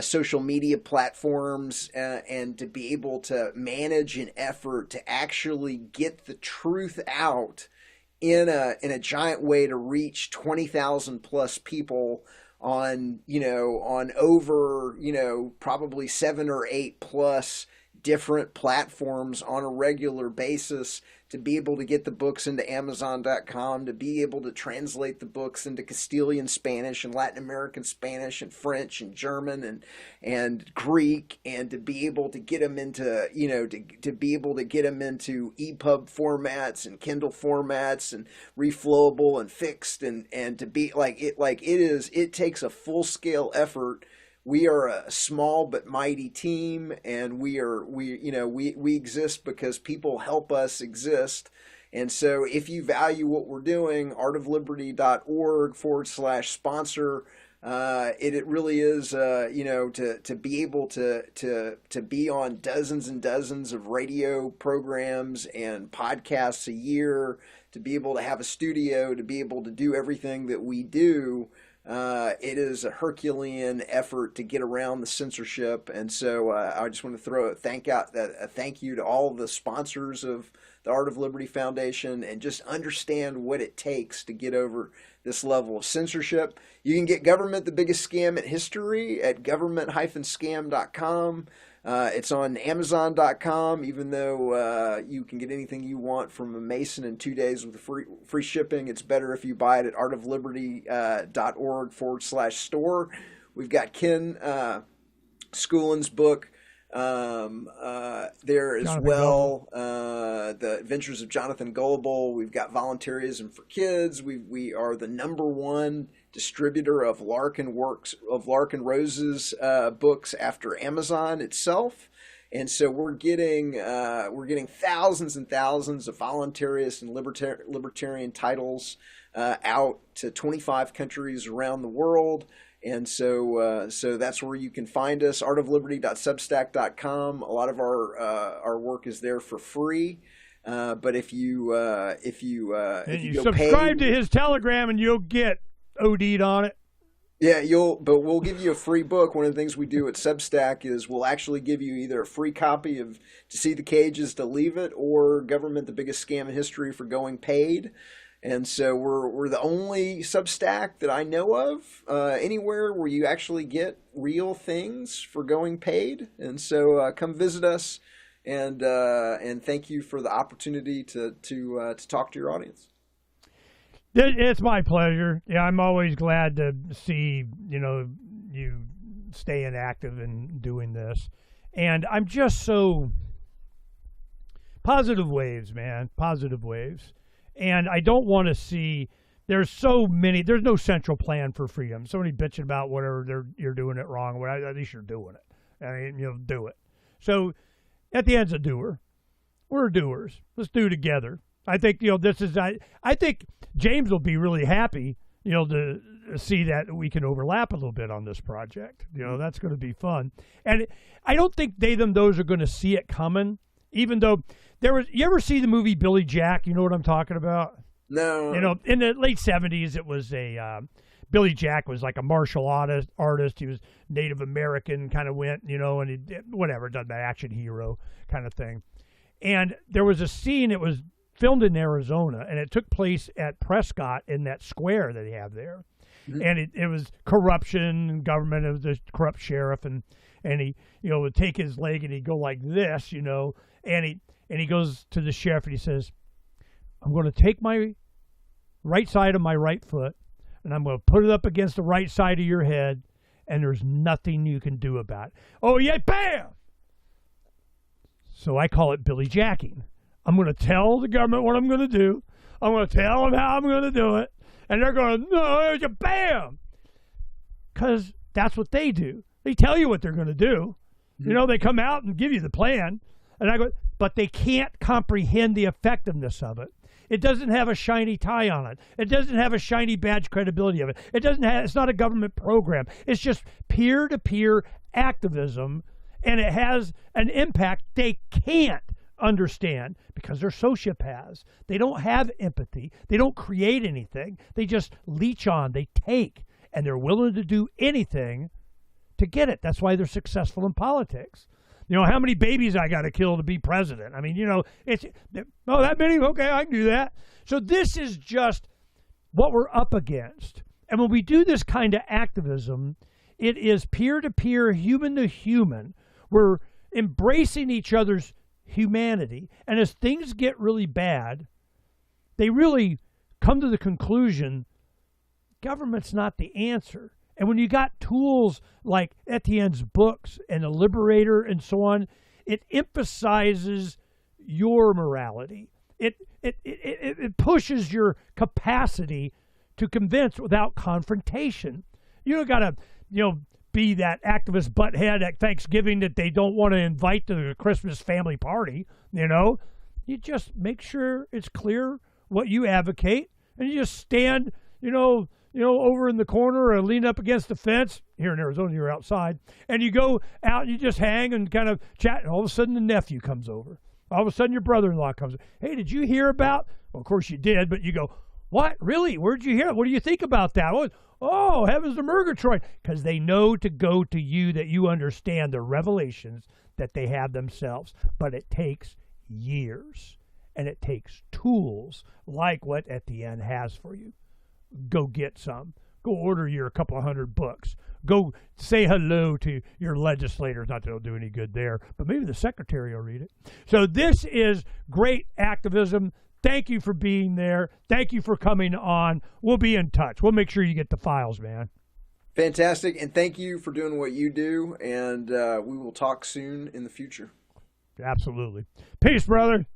social media platforms, and to be able to manage an effort to actually get the truth out in a giant way to reach 20,000 plus people on over, probably 7 or 8 plus different platforms on a regular basis, to be able to get the books into Amazon.com, to be able to translate the books into Castilian Spanish and Latin American Spanish and French and German and Greek, and to be able to get them into, to be able to get them into EPUB formats and Kindle formats and reflowable and fixed, and to be it takes a full scale effort. We are a small but mighty team, and we exist because people help us exist. And so if you value what we're doing, artofliberty.org/sponsor, it really is, to be able to be on dozens and dozens of radio programs and podcasts a year, to be able to have a studio, to be able to do everything that we do. It is a Herculean effort to get around the censorship, and so I just want to throw a thank you to all the sponsors of the Art of Liberty Foundation, and just understand what it takes to get over this level of censorship. You can get Government, the Biggest Scam in History at government-scam.com. It's on Amazon.com, even though you can get anything you want from a Mason in 2 days with free shipping. It's better if you buy it at artofliberty.org/store. We've got Ken Schoolin's book, there as Jonathan well. The Adventures of Jonathan Gullible. We've got Voluntarism for Kids. We are the #1 distributor of Larkin Rose's books after Amazon itself. And so we're getting thousands and thousands of voluntarist and libertarian titles out to 25 countries around the world. And so that's where you can find us, artofliberty.substack.com. A lot of our work is there for free. But if you go subscribe to his Telegram and you'll get OD'd on it. Yeah, but we'll give you a free book. One of the things we do at Substack is we'll actually give you either a free copy of To See the Cages, to Leave It, or Government, the Biggest Scam in History, for Going Paid. And so we're the only Substack that I know of anywhere where you actually get real things for going paid. And so come visit us, and thank you for the opportunity to talk to your audience. It's my pleasure. Yeah, I'm always glad to see, you staying active and doing this. And I'm just so positive waves, man, positive waves. And I don't want to see, there's no central plan for freedom. Somebody bitching about whatever you're doing it wrong. Well, at least you're doing it. I mean, do it. So at the end's a doer. We're doers. Let's do together. I think, I think James will be really happy, to see that we can overlap a little bit on this project. That's going to be fun. And I don't think those are going to see it coming, even though you ever see the movie Billy Jack? You know what I'm talking about? No. In the late 70s, it was Billy Jack was like a martial artist. He was Native American, kind of went, and he did whatever, done that action hero kind of thing. And there was a scene, it was filmed in Arizona, and it took place at Prescott in that square that they have there. Mm-hmm. And it was corruption and government. It was the corrupt sheriff, and he, would take his leg and he'd go like this, and he goes to the sheriff and he says, I'm going to take my right side of my right foot and I'm going to put it up against the right side of your head, and there's nothing you can do about it. Oh, yeah, bam! So I call it Billy Jacking. I'm going to tell the government what I'm going to do. I'm going to tell them how I'm going to do it. And they're going, no, bam! Because that's what they do. They tell you what they're going to do. Mm-hmm. They come out and give you the plan. And I go, but they can't comprehend the effectiveness of it. It doesn't have a shiny tie on it. It doesn't have a shiny badge credibility of it. It's not a government program. It's just peer-to-peer activism, and it has an impact they can't understand because they're sociopaths. They don't have empathy. They don't create anything. They just leech on. They take, and they're willing to do anything to get it. That's why they're successful in politics. How many babies I got to kill to be president? I mean, it's, that many? Okay, I can do that. So this is just what we're up against. And when we do this kind of activism, it is peer-to-peer, human-to-human. We're embracing each other's humanity. And as things get really bad, they really come to the conclusion government's not the answer. And when you got tools like Etienne's books and The Liberator and so on, it emphasizes your morality. It pushes your capacity to convince without confrontation. You don't got to, be that activist butthead at Thanksgiving that they don't want to invite to the Christmas family party. You just make sure it's clear what you advocate, and you just stand, over in the corner or lean up against the fence. Here in Arizona, you're outside, and you go out and you just hang and kind of chat, and all of a sudden the nephew comes over. All of a sudden your brother-in-law comes over. Hey, did you hear about? Well, of course you did, but you go, what? Really? Where'd you hear it? What do you think about that? Oh, heavens to Murgatroyd. Because they know to go to you, that you understand the revelations that they have themselves. But it takes years, and it takes tools like what Etienne has for you. Go get some. Go order your couple of hundred books. Go say hello to your legislators. Not that it'll do any good there, but maybe the secretary will read it. So this is great activism. Thank you for being there. Thank you for coming on. We'll be in touch. We'll make sure you get the files, man. Fantastic, and thank you for doing what you do, and we will talk soon in the future. Absolutely. Peace, brother.